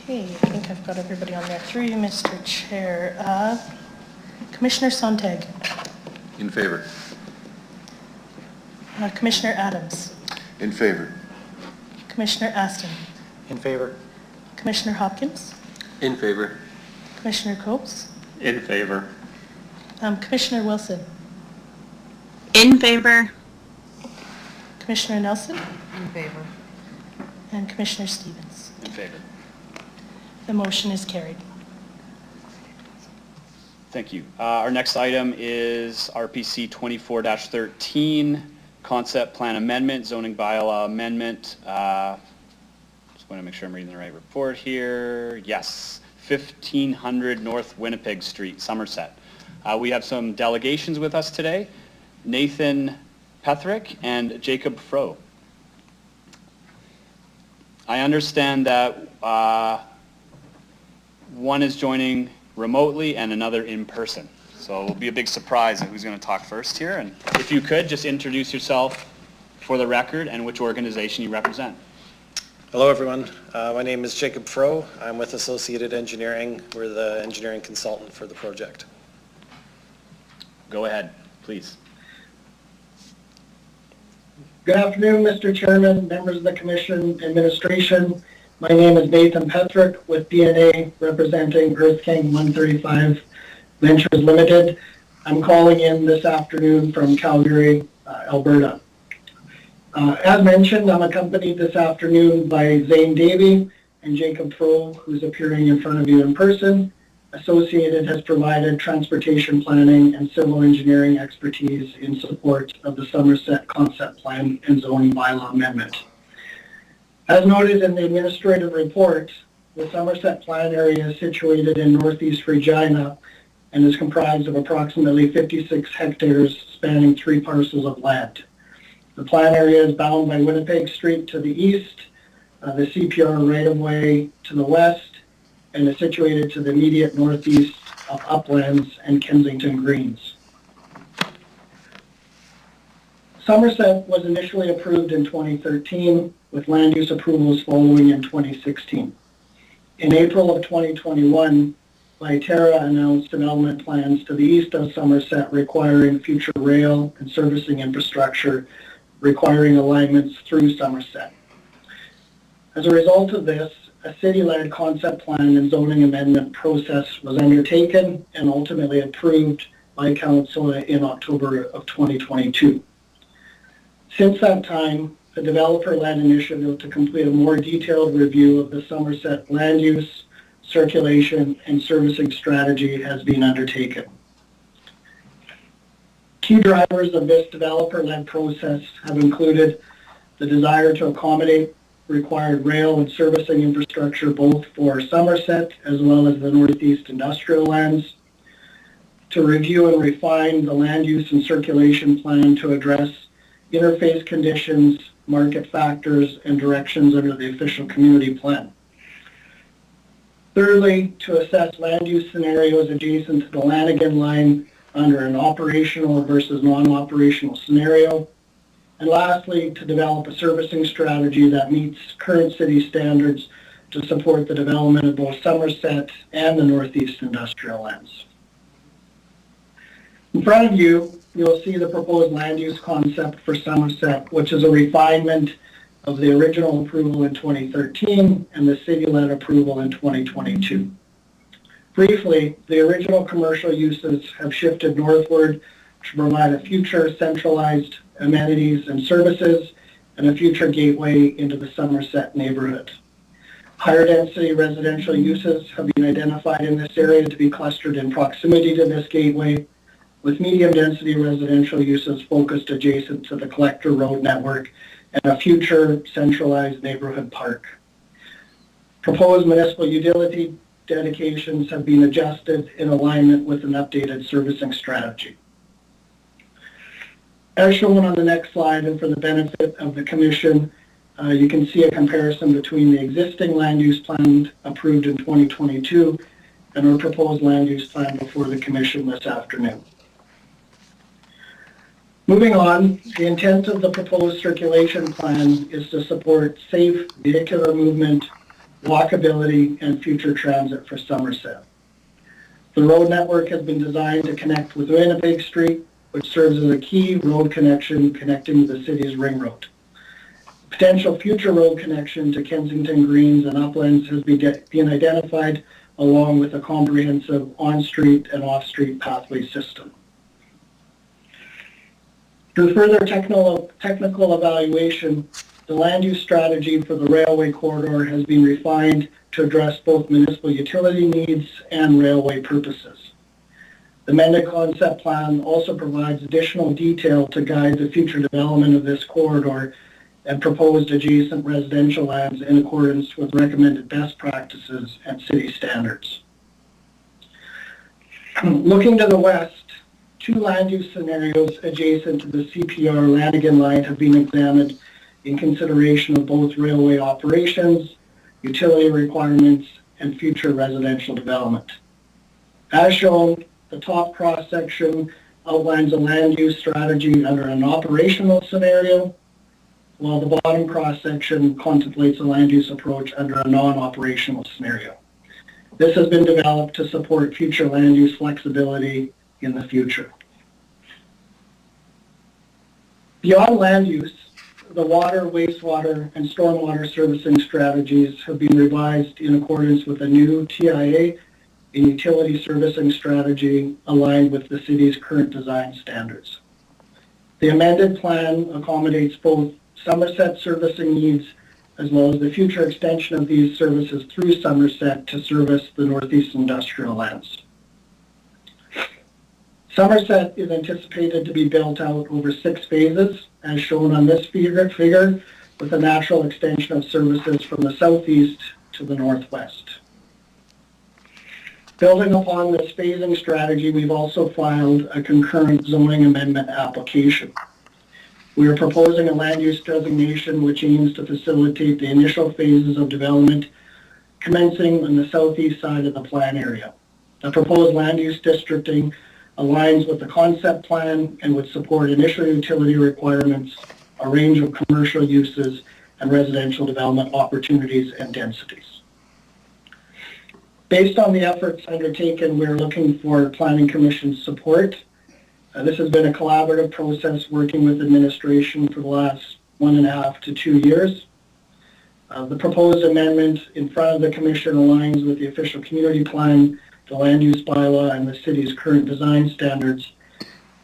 Okay, I think I've got everybody on there. Through you, Mr. Chair. Commissioner Sontag. In favor. Commissioner Adams. In favor. Commissioner Aston. In favor. Commissioner Hopkins. In favor. Commissioner Copes. In favor. Commissioner Wilson. In favor. Commissioner Nelson In favor. and Commissioner Stevens. In favor. The motion is carried. Thank you. Our next item is RPC 24-13, concept plan amendment, zoning bylaw amendment. Just want to make sure I'm reading the right report here. Yes, 1500 North Winnipeg Street, Somerset. We have some delegations with us today, Nathan Pethrick and Jacob Froh. I understand that one is joining remotely and another in person. So it'll be a big surprise at who's going to talk first here. And if you could, just introduce yourself for the record and which organization you represent. Hello, everyone. My name is Jacob Froh. I'm with Associated Engineering. We're the engineering consultant for the project. Go ahead, please. Good afternoon, Mr. Chairman, members of the Commission, administration. My name is Nathan Pethrick with DNA representing Earth King 135 Ventures Limited. I'm calling in this afternoon from Calgary, Alberta. As mentioned, I'm accompanied this afternoon by Zane Davey and Jacob Froh, who's appearing in front of you in person. Associated has provided transportation planning and civil engineering expertise in support of the Somerset Concept Plan and Zoning Bylaw Amendment. As noted in the administrative report, the Somerset Plan area is situated in northeast Regina and is comprised of approximately 56 hectares spanning 3 parcels of land. The plan area is bound by Winnipeg Street to the east, the CPR right-of-way to the west, and is situated to the immediate northeast of Uplands and Kensington Greens. Somerset was initially approved in 2013, with land use approvals following in 2016. In April of 2021, Viterra announced development plans to the east of Somerset requiring future rail and servicing infrastructure, requiring alignments through Somerset. As a result of this, a city-led concept plan and zoning amendment process was undertaken and ultimately approved by Council in October of 2022. Since that time, a developer-led initiative to complete a more detailed review of the Somerset land use, circulation, and servicing strategy has been undertaken. Key drivers of this developer-led process have included the desire to accommodate required rail and servicing infrastructure both for Somerset as well as the Northeast industrial lands, to review and refine the land use and circulation plan to address interface conditions, market factors, and directions under the official community plan. Thirdly, to assess land use scenarios adjacent to the Lanigan line under an operational versus non-operational scenario. And lastly, to develop a servicing strategy that meets current city standards to support the development of both Somerset and the Northeast industrial lands. In front of you, you'll see the proposed land use concept for Somerset, which is a refinement of the original approval in 2013 and the city-led approval in 2022. Briefly, the original commercial uses have shifted northward to provide a future centralized amenities and services and a future gateway into the Somerset neighborhood. Higher density residential uses have been identified in this area to be clustered in proximity to this gateway, with medium density residential uses focused adjacent to the collector road network and a future centralized neighborhood park. Proposed municipal utility dedications have been adjusted in alignment with an updated servicing strategy. As shown on the next slide, and for the benefit of the Commission, you can see a comparison between the existing land use plan approved in 2022 and our proposed land use plan before the Commission this afternoon. Moving on, the intent of the proposed circulation plan is to support safe vehicular movement, walkability, and future transit for Somerset. The road network has been designed to connect with Winnipeg Street, which serves as a key road connection connecting to the city's ring road. Potential future road connection to Kensington Greens and Uplands has been identified, along with a comprehensive on-street and off-street pathway system. Through further technical evaluation, the land use strategy for the railway corridor has been refined to address both municipal utility needs and railway purposes. The amended concept plan also provides additional detail to guide the future development of this corridor and proposed adjacent residential lands in accordance with recommended best practices and city standards. Looking to the west, two land use scenarios adjacent to the CPR Lanigan line have been examined in consideration of both railway operations, utility requirements, and future residential development. As shown, the top cross-section outlines a land use strategy under an operational scenario, while the bottom cross-section contemplates a land use approach under a non-operational scenario. This has been developed to support future land use flexibility in the future. Beyond land use, the water, wastewater, and stormwater servicing strategies have been revised in accordance with a new TIA and utility servicing strategy aligned with the city's current design standards. The amended plan accommodates both Somerset servicing needs as well as the future extension of these services through Somerset to service the Northeast industrial lands. Somerset is anticipated to be built out over 6 phases, as shown on this figure, with a natural extension of services from the southeast to the northwest. Building upon this phasing strategy, we've also filed a concurrent zoning amendment application. We are proposing a land use designation which aims to facilitate the initial phases of development commencing on the southeast side of the plan area. The proposed land use districting aligns with the concept plan and would support initial utility requirements, a range of commercial uses, and residential development opportunities and densities. Based on the efforts undertaken, we're looking for Planning Commission support. This has been a collaborative process working with administration for the last 1.5 to 2 years. The proposed amendment in front of the Commission aligns with the official community plan, the land use bylaw, and the city's current design standards.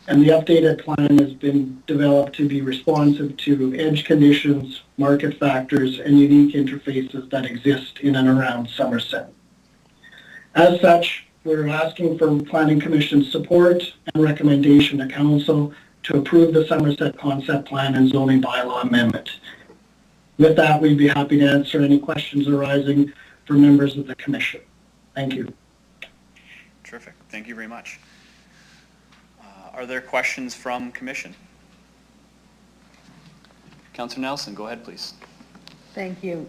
And the updated plan has been developed to be responsive to edge conditions, market factors, and unique interfaces that exist in and around Somerset. As such, we're asking for Planning Commission support and recommendation to Council to approve the Somerset Concept Plan and Zoning Bylaw Amendment. With that, we'd be happy to answer any questions arising from members of the Commission. Thank you. Terrific. Thank you very much. Are there questions from Commission? Councillor Nelson, go ahead, please. Thank you.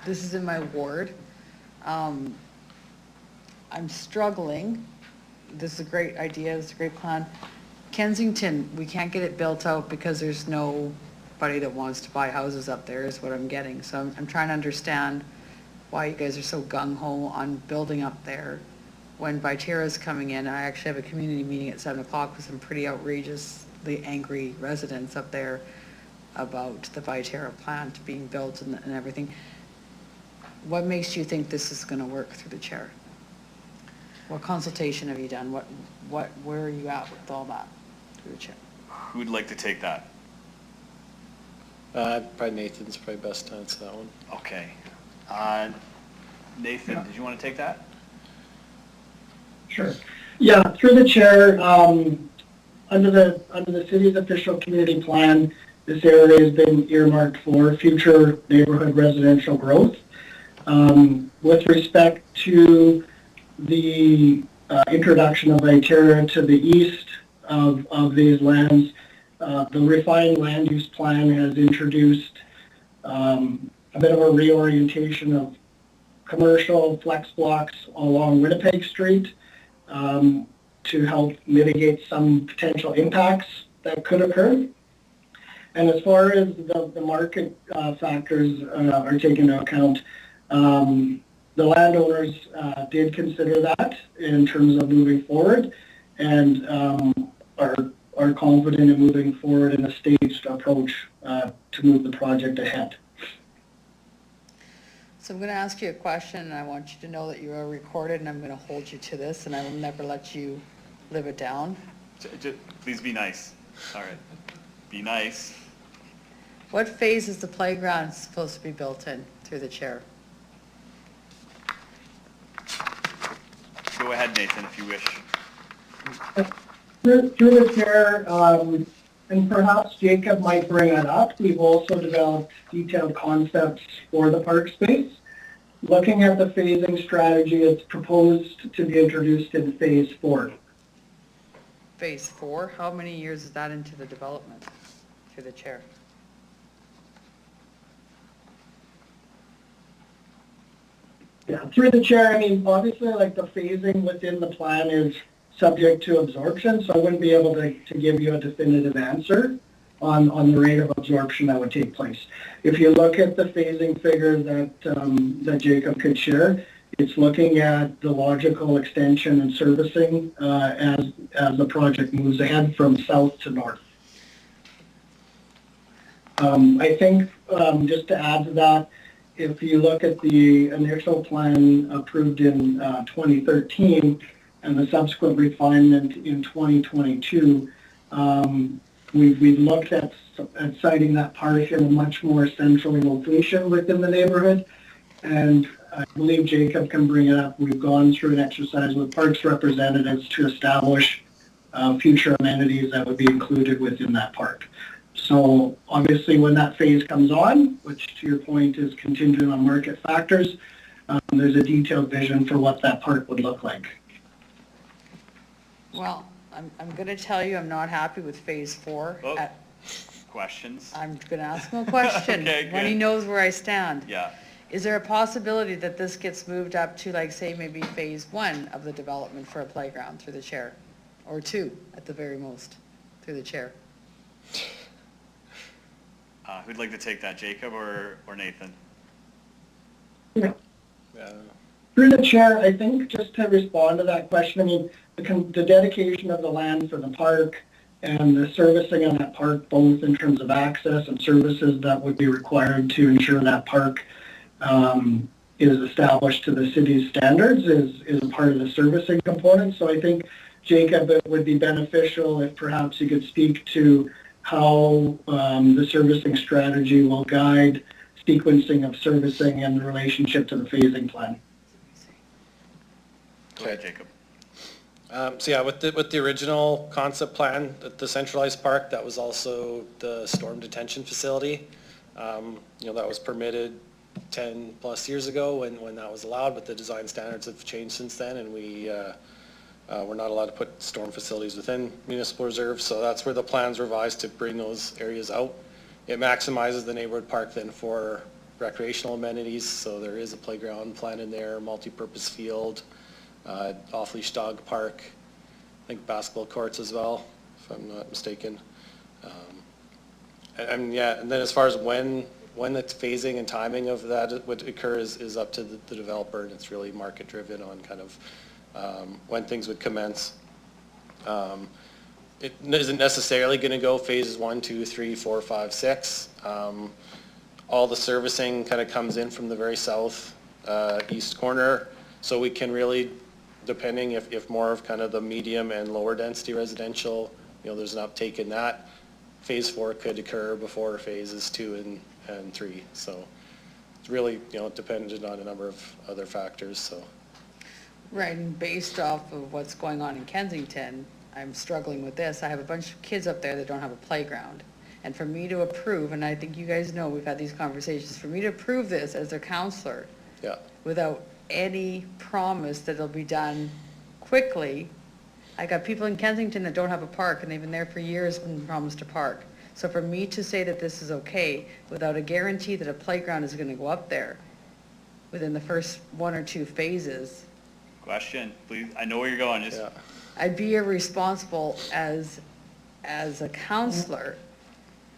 This is in my ward. I'm struggling. This is a great idea. This is a great plan. Kensington, we can't get it built out because there's nobody that wants to buy houses up there is what I'm getting. So I'm trying to understand why you guys are so gung-ho on building up there when Viterra's coming in. I actually have a community meeting at 7 o'clock with some pretty outrageously angry residents up there about the Viterra plant being built and everything. What makes you think this is going to work through the chair? What consultation have you done? Where are you at with all that through the chair? Who would like to take that? Probably Nathan's probably best to answer that one. Okay. Nathan, did you want to take that? Sure. Yeah, through the chair, under the city's official community plan, this area has been earmarked for future neighborhood residential growth. With respect to the introduction of Viterra to the east of these lands, the refined land use plan has introduced a bit of a reorientation of commercial flex blocks along Winnipeg Street to help mitigate some potential impacts that could occur. And as far as the market factors are taken into account, the landowners did consider that in terms of moving forward and are confident in moving forward in a staged approach to move the project ahead. So I'm going to ask you a question, and I want you to know that you are recorded, and I'm going to hold you to this, and I will never let you live it down. Please be nice. All right. Be nice. What phase is the playground supposed to be built in, through the chair? Go ahead, Nathan, if you wish. Through the chair, and perhaps Jacob might bring it up, we've also developed detailed concepts for the park space. Looking at the phasing strategy, it's proposed to be introduced in phase 4. Phase 4, how many years is that into the development, through the chair? Yeah, through the chair, I mean, obviously, like, the phasing within the plan is subject to absorption, so I wouldn't be able to give you a definitive answer on the rate of absorption that would take place. If you look at the phasing figure that Jacob could share, it's looking at the logical extension and servicing as the project moves ahead from south to north. I think, just to add to that, if you look at the initial plan approved in 2013 and the subsequent refinement in 2022, we've looked at siting that park in a much more central location within the neighborhood. And I believe Jacob can bring it up. We've gone through an exercise with parks representatives to establish future amenities that would be included within that park. So obviously when that phase comes on, which to your point is contingent on market factors, there's a detailed vision for what that park would look like. Well, I'm going to tell you I'm not happy with phase 4. Oh, questions? I'm going to ask him a question Okay, when he good. knows where I stand. Yeah. Is there a possibility that this gets moved up to, like, say, maybe phase 1 of the development for a playground through the chair? Or 2 at the very most, through the chair? Who'd like to take that, Jacob or Nathan? Yeah. Through the chair, I think just to respond to that question, I mean, the dedication of the land for the park and the servicing of that park, both in terms of access and services that would be required to ensure that park is established to the city's standards is a part of the servicing component. So I think, Jacob, it would be beneficial if perhaps you could speak to how the servicing strategy will guide sequencing of servicing and the relationship to the phasing plan. Go ahead, Jacob. So yeah, with the original concept plan, the centralized park, that was also the storm detention facility. That was permitted 10 plus years ago when that was allowed, but the design standards have changed since then, and we're not allowed to put storm facilities within municipal reserves, so that's where the plan's revised to bring those areas out. It maximizes the neighborhood park then for recreational amenities, so there is a playground plan in there, multi-purpose field, off-leash dog park, I think basketball courts as well, if I'm not mistaken. And then as far as when the phasing and timing of that would occur is up to the developer, and it's really market driven on kind of when things would commence. It isn't necessarily going to go phases 1, 2, 3, 4, 5, 6. All the servicing kind of comes in from the very south east corner, so we can really, depending if more of kind of the medium and lower density residential, there's an uptake in that, phase 4 could occur before phases 2 and 3. So it's really, dependent on a number of other factors, so. Right, and based off of what's going on in Kensington, I'm struggling with this. I have a bunch of kids up there that don't have a playground. And for me to approve, and I think you guys know, we've had these conversations, for me to approve this as a counselor, Yeah. without any promise that it'll be done quickly. I got people in Kensington that don't have a park, and they've been there for years and promised a park. So for me to say that this is okay, without a guarantee that a playground is gonna go up there within the first 1 or 2 phases, Question, please. I know where you're going. Just Yeah. I'd be irresponsible as a counselor.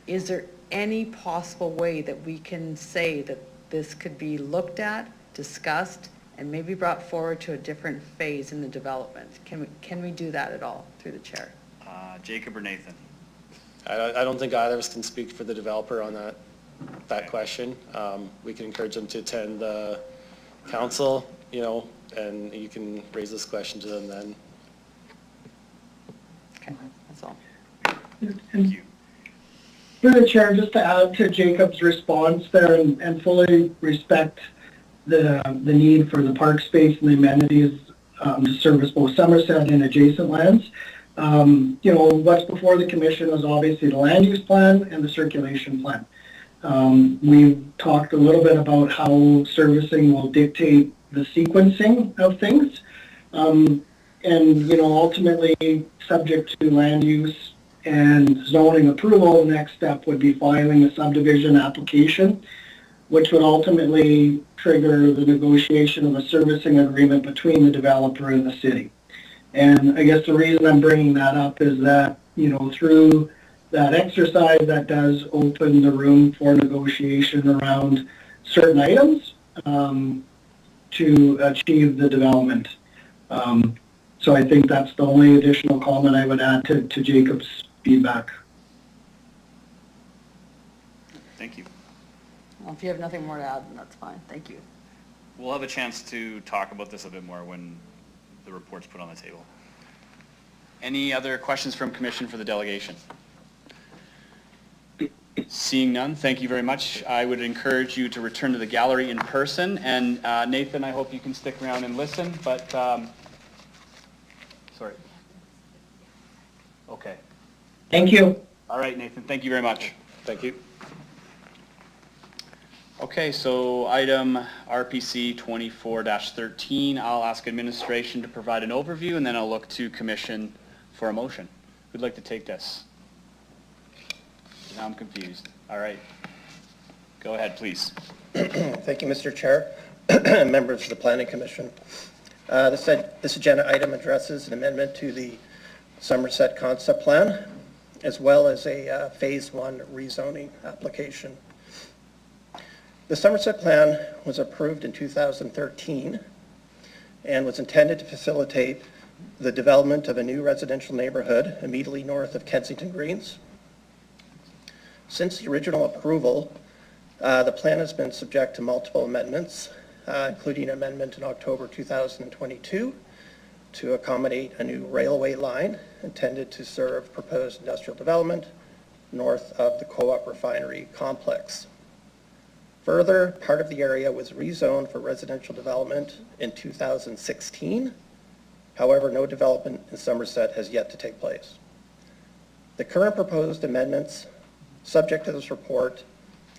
Is there any possible way that we can say that this could be looked at, discussed, and maybe brought forward to a different phase in the development? Can we do that at all through the chair? Jacob or Nathan? I don't think either of us can speak for the developer on that question. We can encourage them to attend the council, and you can raise this question to them then. Okay, that's all. Thank you. Through the chair, just to add to Jacob's response there and fully respect the need for the park space and the amenities to service both Somerset and adjacent lands. You know, what's before the commission is obviously the land use plan and the circulation plan. We've talked a little bit about how servicing will dictate the sequencing of things. And, you know, ultimately, subject to land use and zoning approval, the next step would be filing a subdivision application, which would ultimately trigger the negotiation of a servicing agreement between the developer and the city. And I guess the reason I'm bringing that up is that, you know, through that exercise, that does open the room for negotiation around certain items to achieve the development. So I think that's the only additional comment I would add to Jacob's feedback. Thank you. Well, if you have nothing more to add, then that's fine. Thank you. We'll have a chance to talk about this a bit more when the report's put on the table. Any other questions from commission for the delegation? Seeing none, thank you very much. I would encourage you to return to the gallery in person. And Nathan, I hope you can stick around and listen, but, sorry. Okay. Thank you. All right, Nathan, thank you very much. Thank you. Okay, so item RPC 24-13, I'll ask administration to provide an overview, and then I'll look to commission for a motion. Who'd like to take this? Now I'm confused. All right. Go ahead, please. Thank you, Mr. Chair, members of the Planning Commission. This agenda item addresses an amendment to the Somerset Concept Plan, as well as a Phase 1 rezoning application. The Somerset Plan was approved in 2013 and was intended to facilitate the development of a new residential neighborhood immediately north of Kensington Greens. Since the original approval, the plan has been subject to multiple amendments, including an amendment in October 2022 to accommodate a new railway line intended to serve proposed industrial development north of the Co-op refinery complex. Further, part of the area was rezoned for residential development in 2016. However, no development in Somerset has yet to take place. The current proposed amendments, subject to this report,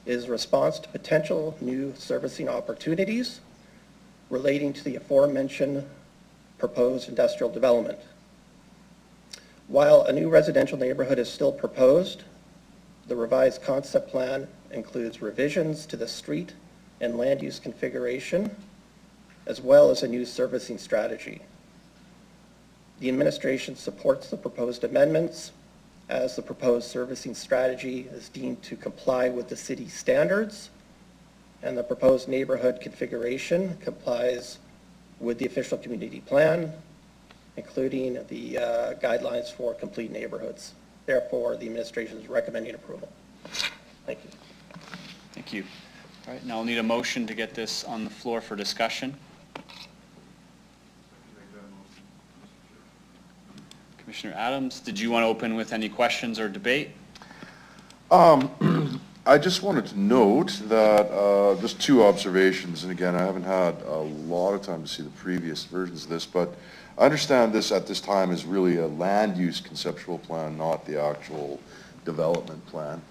is a response to potential new servicing opportunities relating to the aforementioned proposed industrial development. While a new residential neighborhood is still proposed, the revised concept plan includes revisions to the street and land use configuration, as well as a new servicing strategy. The administration supports the proposed amendments as the proposed servicing strategy is deemed to comply with the city standards, and the proposed neighborhood configuration complies with the official community plan, including the guidelines for complete neighborhoods. Therefore, the administration is recommending approval. Thank you. Thank you. All right, now I'll need a motion to get this on the floor for discussion. Commissioner Adams, did you want to open with any questions or debate? I just wanted to note that, just two observations, and again, I haven't had a lot of time to see the previous versions of this, but I understand this at this time is really a land use conceptual plan, not the actual development plan.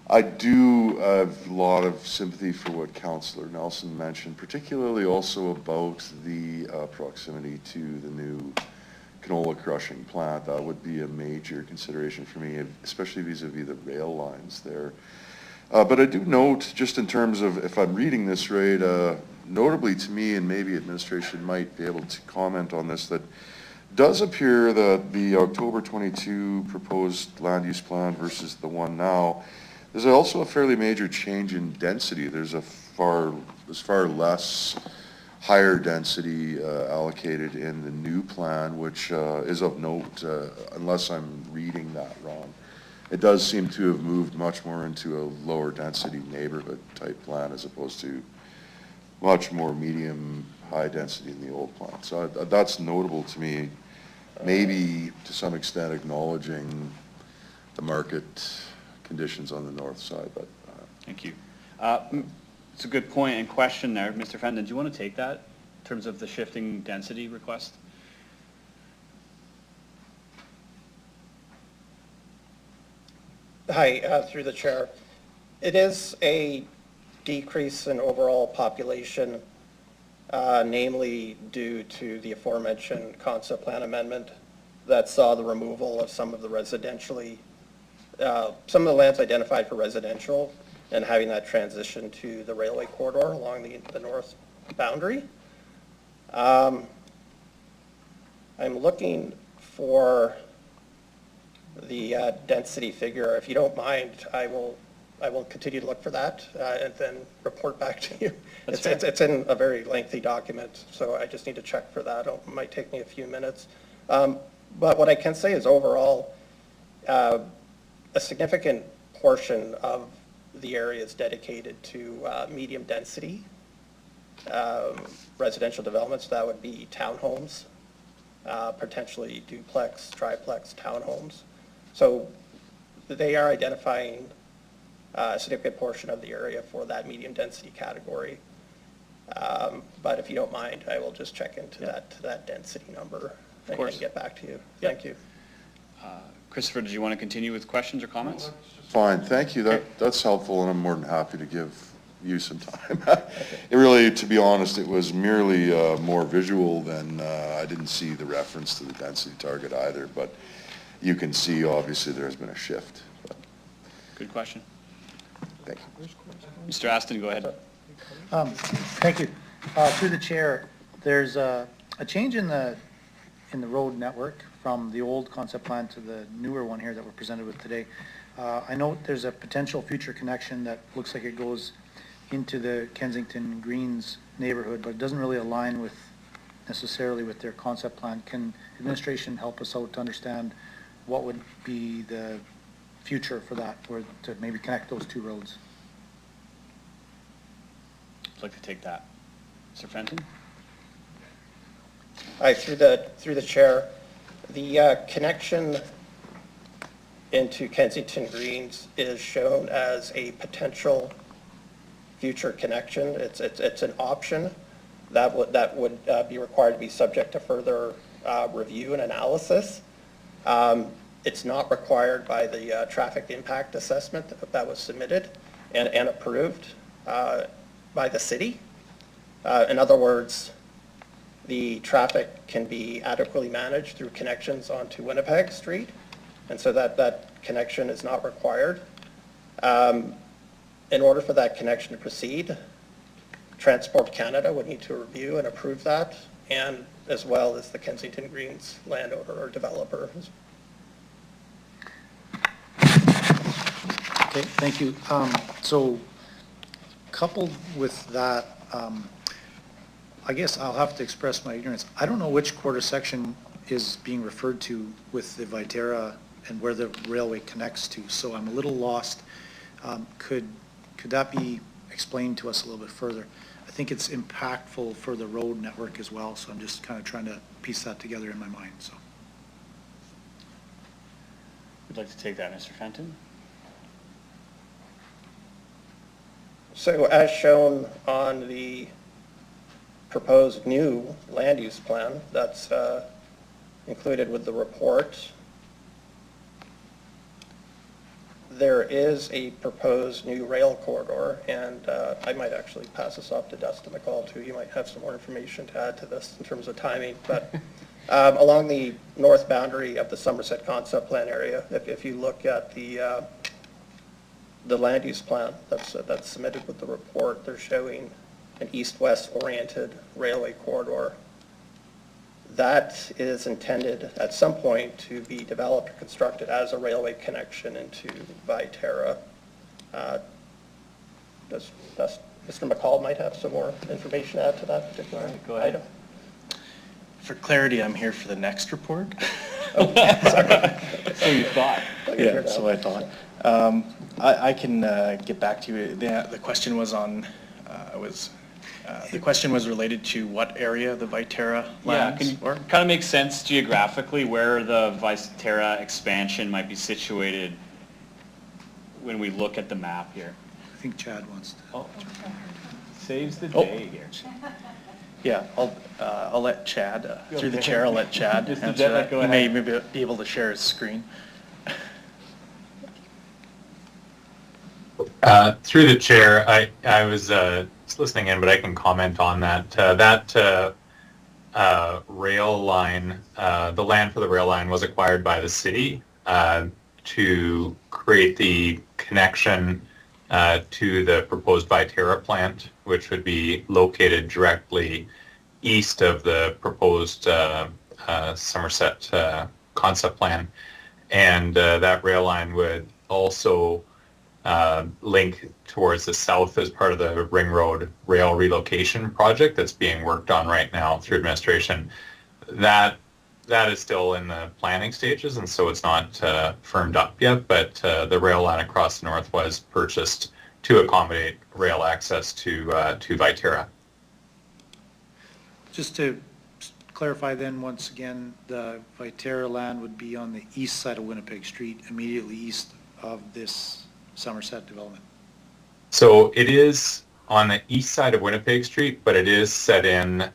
I do have a lot of sympathy for what Councillor Nelson mentioned, particularly also about the proximity to the new canola crushing plant. That would be a major consideration for me, especially vis-a-vis the rail lines there. But I do note, just in terms of, if I'm reading this right, notably to me, and maybe administration might be able to comment on this, that does appear that the October 22 proposed land use plan versus the one now, there's also a fairly major change in density. There's far less higher density allocated in the new plan, which is of note, unless I'm reading that wrong. It does seem to have moved much more into a lower density neighborhood type plan as opposed to much more medium high density in the old plan. So that's notable to me, maybe to some extent acknowledging the market conditions on the north side, but Thank you. It's a good point and question there. Mr. Fenton, do you want to take that in terms of the shifting density request? Hi, through the chair. It is a decrease in overall population, namely due to the aforementioned concept plan amendment that saw the removal of some of the residentially, some of the lands identified for residential and having that transition to the railway corridor along the north boundary. I'm looking for the density figure. If you don't mind, I will continue to look for that and then report back to you. It's in a very lengthy document, so I just need to check for that. It might take me a few minutes. But what I can say is overall, a significant portion of the area is dedicated to medium density residential developments. That would be townhomes, potentially duplex, triplex townhomes. So they are identifying a significant portion of the area for that medium density category. But if you don't mind, I will just check into that density number and get back to you. Thank you. Christopher, did you want to continue with questions or comments? fine, thank you. That's helpful, and I'm more than happy to give you some time. It really, to be honest, it was merely more visual than, I didn't see the reference to the density target either, but you can see, obviously, there's been a shift. But Good question. thank you. Mr. Aston, go ahead. Thank you. Through the chair, there's a change in the road network from the old concept plan to the newer one here that we're presented with today. I know there's a potential future connection that looks like it goes into the Kensington Greens neighborhood, but it doesn't really align with necessarily with their concept plan. Can administration help us out to understand what would be the future for that, or to maybe connect those two roads? I'd like to take that. Mr. Fenton? Hi, through the chair, the connection into Kensington Greens is shown as a potential future connection. It's an option that would be required to be subject to further review and analysis. It's not required by the traffic impact assessment that was submitted and approved by the city. In other words, the traffic can be adequately managed through connections onto Winnipeg Street, and so that connection is not required. In order for that connection to proceed, Transport Canada would need to review and approve that, and as well as the Kensington Greens landowner or developer. Okay, thank you. So coupled with that, I guess I'll have to express my ignorance. I don't know which quarter section is being referred to with the Viterra and where the railway connects to, so I'm a little lost. Could that be explained to us a little bit further? I think it's impactful for the road network as well, so I'm just kind of trying to piece that together in my mind. So, Would like to take that, Mr. Fenton? So as shown on the proposed new land use plan that's included with the report, there is a proposed new rail corridor, and I might actually pass this off to Dustin McCall too. You might have some more information to add to this in terms of timing, but along the north boundary of the Somerset concept plan area, if you look at the land use plan that's submitted with the report, they're showing an east-west oriented railway corridor. That is intended at some point to be developed or constructed as a railway connection into Viterra. Mr. McCall might have some more information to add to that particular item. For clarity, I'm here for the next report. So you thought. Yeah, so I thought. I can get back to you. The question was on, The question was related to what area the Viterra Yeah, lands can were? kind of make sense geographically where the Viterra expansion might be situated when we look at the map here. I think Chad wants to. Oh, saves the Oh. day here. Yeah, I'll let Chad, through the Okay. chair, I'll let Chad Mr. answer Jetta, that. go He may ahead. maybe be able to share his screen. Through the chair, I was listening in, but I can comment on that. That rail line, the land for the rail line was acquired by the city to create the connection to the proposed Viterra plant, which would be located directly east of the proposed Somerset concept plan. And that rail line would also link towards the south as part of the Ring Road rail relocation project that's being worked on right now through administration. That is still in the planning stages, and so it's not firmed up yet, but the rail line across the north was purchased to accommodate rail access to Viterra. Just to clarify then, once again, the Viterra land would be on the east side of Winnipeg Street, immediately east of this Somerset development. So it is on the east side of Winnipeg Street, but it is set in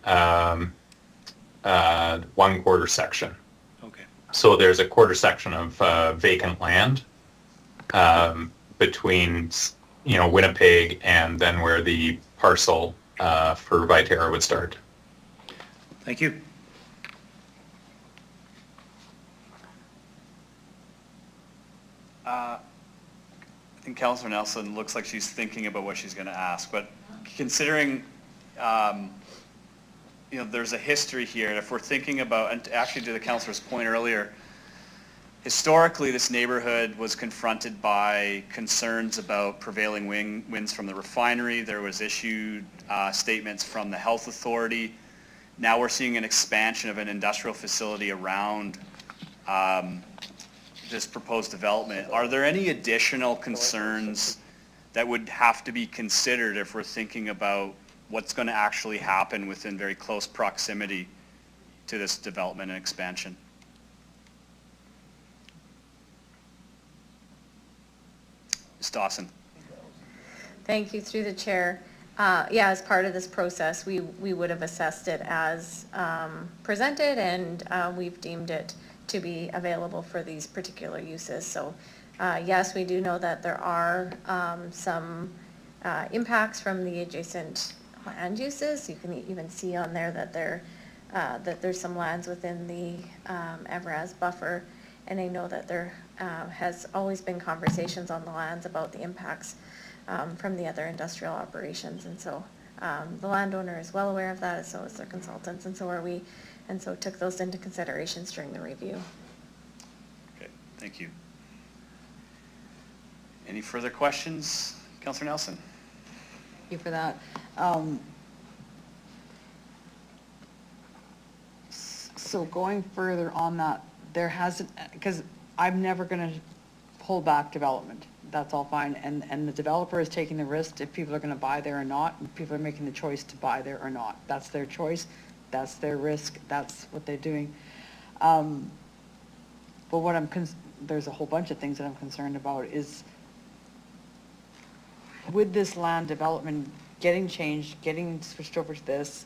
1/4 section. Okay. So there's a quarter section of vacant land between, Winnipeg and then where the parcel for Viterra would start. Thank you. I think Councillor Nelson looks like she's thinking about what she's going to ask, but considering, there's a history here, and if we're thinking about, and actually to the councillor's point earlier, historically this neighborhood was confronted by concerns about prevailing winds from the refinery. There was issued statements from the health authority. Now we're seeing an expansion of an industrial facility around this proposed development. Are there any additional concerns that would have to be considered if we're thinking about what's going to actually happen within very close proximity to this development and expansion? Ms. Dawson. Thank you, through the chair. Yeah, as part of this process, we would have assessed it as presented, and we've deemed it to be available for these particular uses. So yes, we do know that there are some impacts from the adjacent land uses. You can even see on there that there's some lands within the Evraz buffer, and I know that there has always been conversations on the lands about the impacts from the other industrial operations, and so the landowner is well aware of that, so is their consultants, and so are we, and so took those into considerations during the review. Okay, thank you. Any further questions? Councillor Nelson. Thank you for that. So going further on that, there hasn't, because I'm never going to pull back development. That's all fine. And the developer is taking the risk if people are going to buy there or not. And people are making the choice to buy there or not. That's their choice. That's their risk. That's what they're doing. But what there's a whole bunch of things that I'm concerned about is with this land development getting changed, getting switched over to this,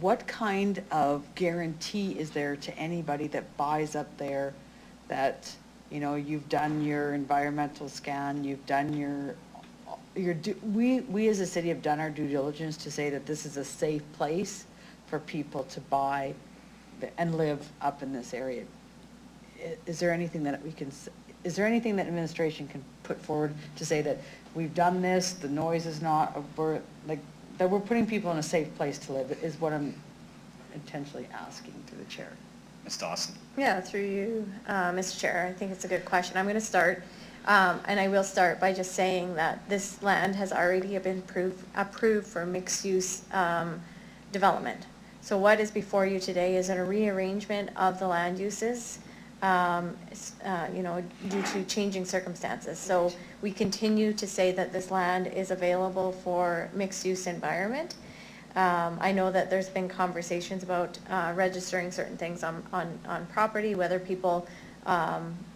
what kind of guarantee is there to anybody that buys up there that, you've done your environmental scan, you've done we as a city have done our due diligence to say that this is a safe place for people to buy and live up in this area. Is there anything that is there anything that administration can put forward to say that we've done this, the noise is not, that we're putting people in a safe place to live, is what I'm intentionally asking to the chair. Ms. Dawson. Yeah, through you, Mr. Chair, I think it's a good question. I'm going to start, and I will start by just saying that this land has already been approved for mixed-use development. So what is before you today is a rearrangement of the land uses due to changing circumstances. So we continue to say that this land is available for mixed-use environment. I know that there's been conversations about registering certain things on property, whether people,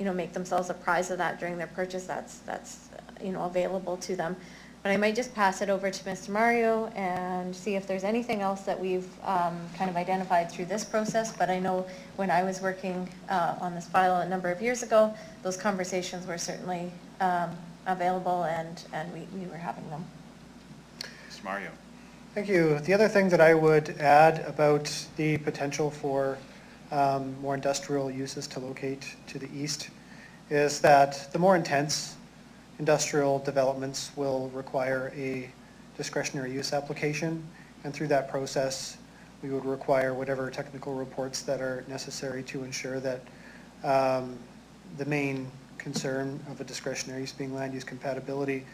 make themselves apprised of that during their purchase, that's available to them. But I might just pass it over to Mr. Mario and see if there's anything else that we've kind of identified through this process. But I know when I was working on this file a number of years ago, those conversations were certainly available and we were having them. Mr. Mario. Thank you. The other thing that I would add about the potential for more industrial uses to locate to the east is that the more intense industrial developments will require a discretionary use application, and through that process we would require whatever technical reports that are necessary to ensure that the main concern of a discretionary use being land use compatibility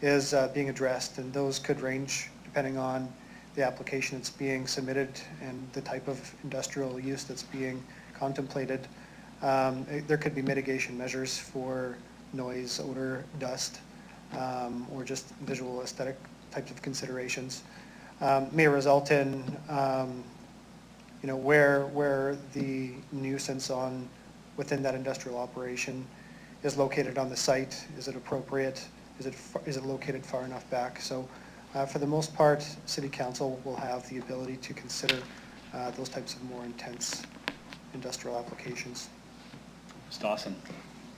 is being addressed, and those could range depending on the application that's being submitted and the type of industrial use that's being contemplated. There could be mitigation measures for noise, odor, dust, or just visual aesthetic types of considerations. May result in, where the nuisance within that industrial operation is located on the site. Is it appropriate? Is it located far enough back? So for the most part, City Council will have the ability to consider those types of more intense industrial applications. Ms. Dawson.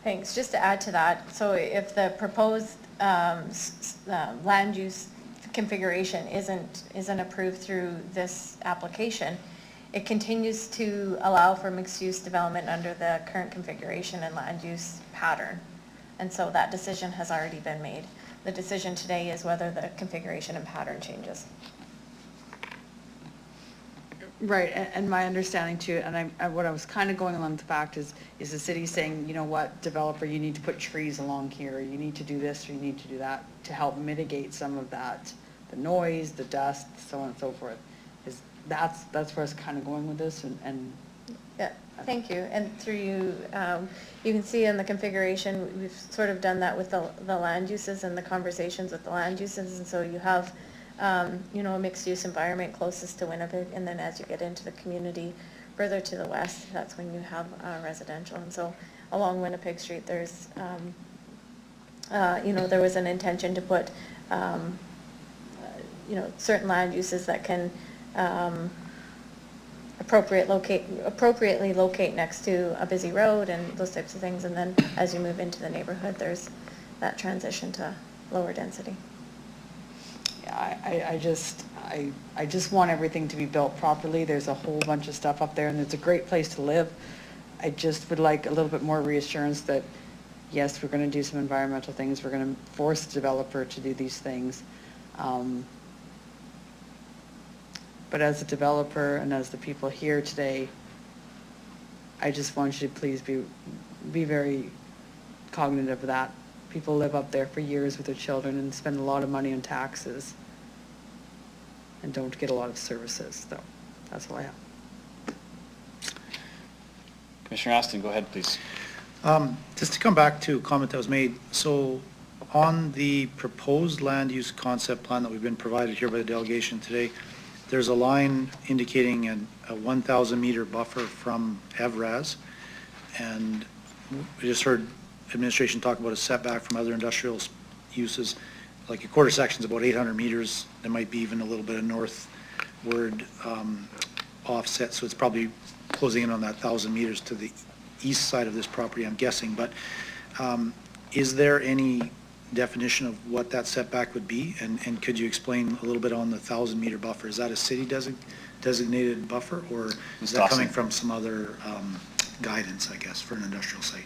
Thanks. Just to add to that, so if the proposed land use configuration isn't approved through this application, it continues to allow for mixed-use development under the current configuration and land use pattern. And so that decision has already been made. The decision today is whether the configuration and pattern changes. Right, and my understanding too, and what I was kind of going along with the fact is the city saying, you know what, developer, you need to put trees along here, you need to do this, or you need to do that to help mitigate some of that, the noise, the dust, so on and so forth. That's where I was kind of going with this, and yeah, thank you. And through you, you can see in the configuration, we've sort of done that with the land uses and the conversations with the land uses, and so you have a mixed-use environment closest to Winnipeg, and then as you get into the community further to the west, that's when you have residential. And so along Winnipeg Street, there's, there was an intention to put, certain land uses that can appropriately locate next to a busy road and those types of things. And then as you move into the neighborhood, there's that transition to lower density. I just want everything to be built properly. There's a whole bunch of stuff up there, and it's a great place to live. I just would like a little bit more reassurance that, yes, we're going to do some environmental things. We're going to force the developer to do these things. But as a developer and as the people here today, I just want you to please be very cognitive of that. People live up there for years with their children and spend a lot of money on taxes and don't get a lot of services. So that's all I have. Commissioner Aston, go ahead, please. Just to come back to a comment that was made, so on the proposed land use concept plan that we've been provided here by the delegation today, there's a line indicating a 1,000 meter buffer from EVRAZ, and we just heard administration talk about a setback from other industrial uses. Like a quarter section's about 800 meters. There might be even a little bit of northward offset, so it's probably closing in on that 1,000 meters to the east side of this property, I'm guessing. But is there any definition of what that setback would be? And could you explain a little bit on the 1,000 meter buffer? Is that a city designated buffer, or is that coming from some other guidance, I guess, for an industrial site?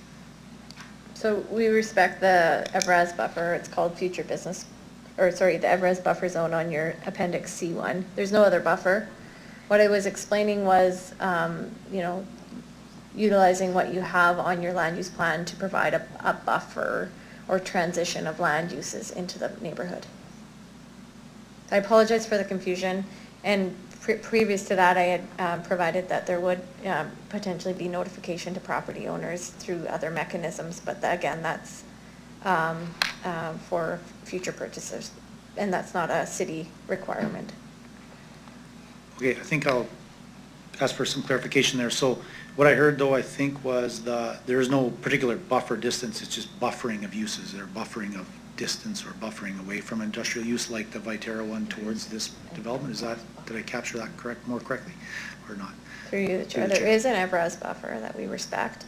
So we respect the EVRAZ buffer. It's called the EVRAZ buffer zone on your Appendix C1. There's no other buffer. What I was explaining was, utilizing what you have on your land use plan to provide a buffer or transition of land uses into the neighborhood. I apologize for the confusion, and previous to that, I had provided that there would potentially be notification to property owners through other mechanisms, but again, that's for future purchasers, and that's not a city requirement. Okay, I think I'll ask for some clarification there. So what I heard though, I think was there is no particular buffer distance, it's just buffering of uses, or buffering of distance or buffering away from industrial use like the Viterra one towards this development. Did I capture that more correctly or not? Through you, the Chair, there is an Evraz buffer that we respect.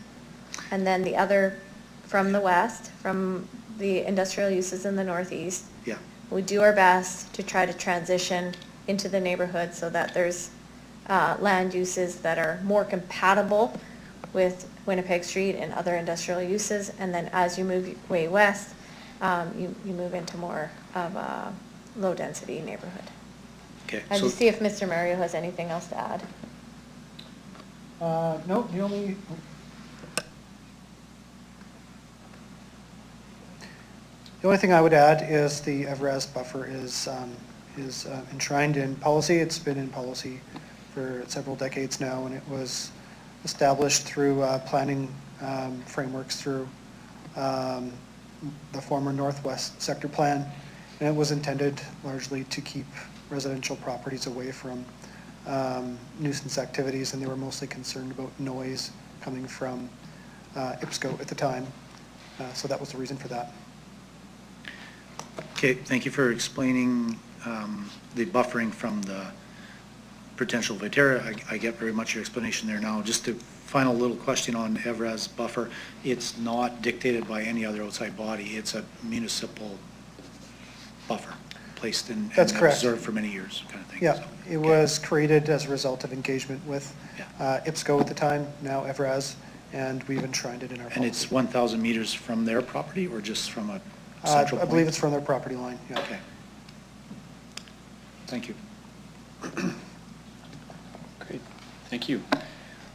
And then the other from the west, from the industrial uses in the northeast. Yeah. We do our best to try to transition into the neighborhood so that there's land uses that are more compatible with Winnipeg Street and other industrial uses. And then as you move way west, you move into more of a low-density neighborhood. Okay. And to see if Mr. Mario has anything else to add. No, the only thing I would add is the Evraz buffer is enshrined in policy. It's been in policy for several decades now, and it was established through planning frameworks through the former Northwest Sector Plan, and it was intended largely to keep residential properties away from nuisance activities, and they were mostly concerned about noise coming from IPSCO at the time. So that was the reason for that. Okay, thank you for explaining the buffering from the potential Viterra. I get very much your explanation there now. Just a final little question on Evraz buffer. It's not dictated by any other outside body. It's a municipal buffer placed in That's and correct. observed for many years kind of thing. Yeah, So, it was created as a result of engagement with IPSCO at the time, now Evraz, and we've enshrined it in our policy. And it's 1,000 meters from their property or just from a central I point? believe it's from their property line, yeah. Okay. Thank you. Great, thank you.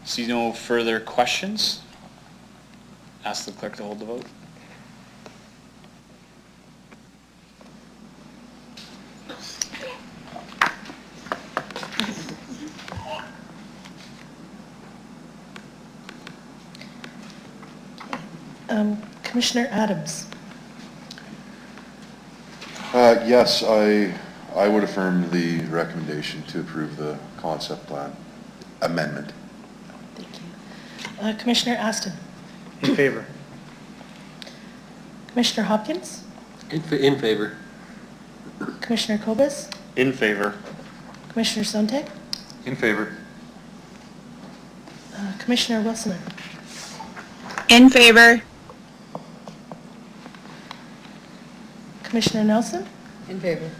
See no further questions? Ask the clerk to hold the vote. Commissioner Adams. Yes, I would affirm the recommendation to approve the concept plan amendment. Thank you. Commissioner Aston. In favor. Commissioner Hopkins. In favor. Commissioner Kobus. In favor. Commissioner Sontek. In favor. Commissioner Wilson. In favor. Commissioner Nelson. In favor.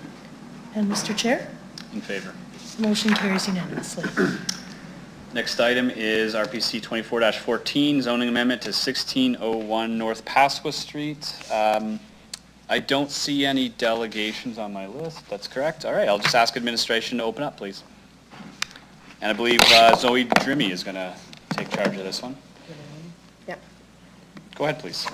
And Mr. Chair. In favor. Motion carries unanimously. Next item is RPC 24-14, zoning amendment to 1601 North Pasqua Street. I don't see any delegations on my list. That's correct. All right, I'll just ask administration to open up, please. And I believe Zoe Drimmy is going to take charge of this one. Yep. Go ahead, please.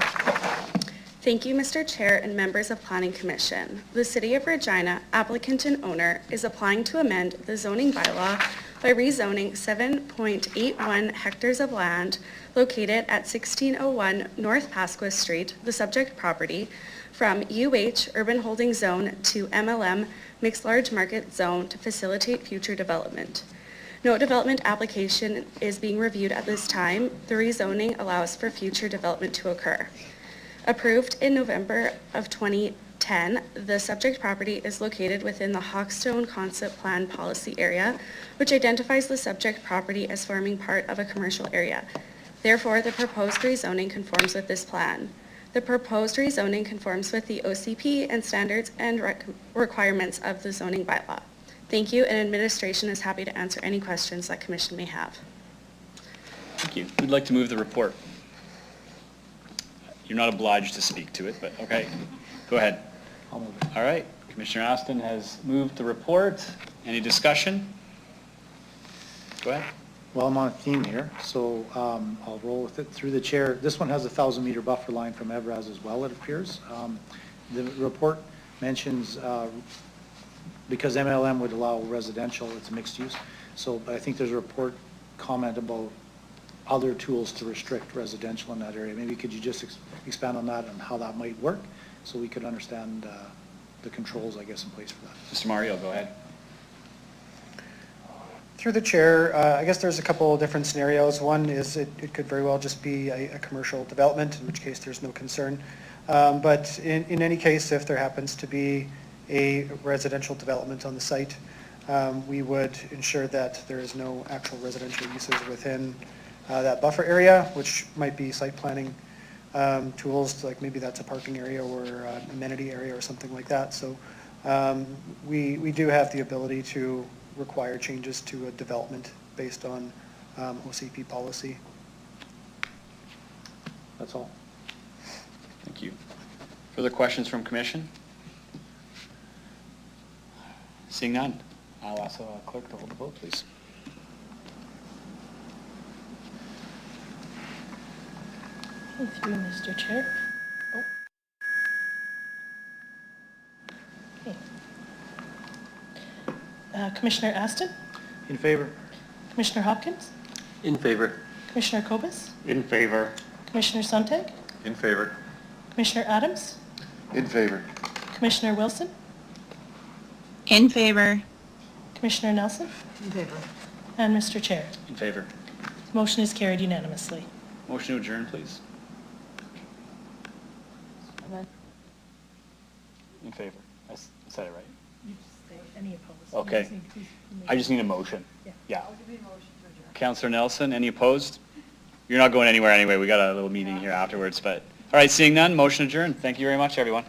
Thank you, Mr. Chair and members of Planning Commission. The City of Regina, applicant and owner, is applying to amend the zoning bylaw by rezoning 7.81 hectares of land located at 1601 North Pasqua Street, the subject property, from UH Urban Holding Zone to MLM Mixed Large Market Zone to facilitate future development. No development application is being reviewed at this time. The rezoning allows for future development to occur. Approved in November of 2010, the subject property is located within the Hawkstone Concept Plan Policy Area, which identifies the subject property as forming part of a commercial area. Therefore, the proposed rezoning conforms with this plan. The proposed rezoning conforms with the OCP and standards and requirements of the zoning bylaw. Thank you, and administration is happy to answer any questions that commission may have. Thank you. Who'd like to move the report? You're not obliged to speak to it, but okay. Go ahead. I'll move it. All right. Commissioner Aston has moved the report. Any discussion? Go ahead. Well, I'm on a theme here, so I'll roll with it through the chair. This one has a 1,000-meter buffer line from Evraz as well, it appears. The report mentions because MLM would allow residential, it's mixed use. So, but I think there's a report comment about other tools to restrict residential in that area. Maybe could you just expand on that and how that might work, so we could understand the controls, I guess, in place for that? Mr. Mario, go ahead. Through the chair, I guess there's a couple of different scenarios. One is it could very well just be a commercial development, in which case there's no concern. But in any case, if there happens to be a residential development on the site, we would ensure that there is no actual residential uses within that buffer area, which might be site planning tools, like maybe that's a parking area or an amenity area or something like that. So we do have the ability to require changes to a development based on OCP policy. That's all. Thank you. Further questions from commission? Seeing none, I'll ask the clerk to hold the vote, please. Through Mr. Chair. Oh. Okay. Commissioner Aston? In favor? Commissioner Hopkins? In favor. Commissioner Kobus? In favor. Commissioner Sontag? In favor. Commissioner Adams? In favor. Commissioner Wilson? In favor. Commissioner Nelson? In favor. And Mr. Chair. In favor. Motion is carried unanimously. Motion to adjourn, please. In favor. I said it right. You just say any opposed. Okay. I just need a motion. Yeah. Councillor Nelson, any opposed? You're not going anywhere anyway. We got a little meeting here afterwards, but, all right, seeing none, motion adjourned. Thank you very much, everyone.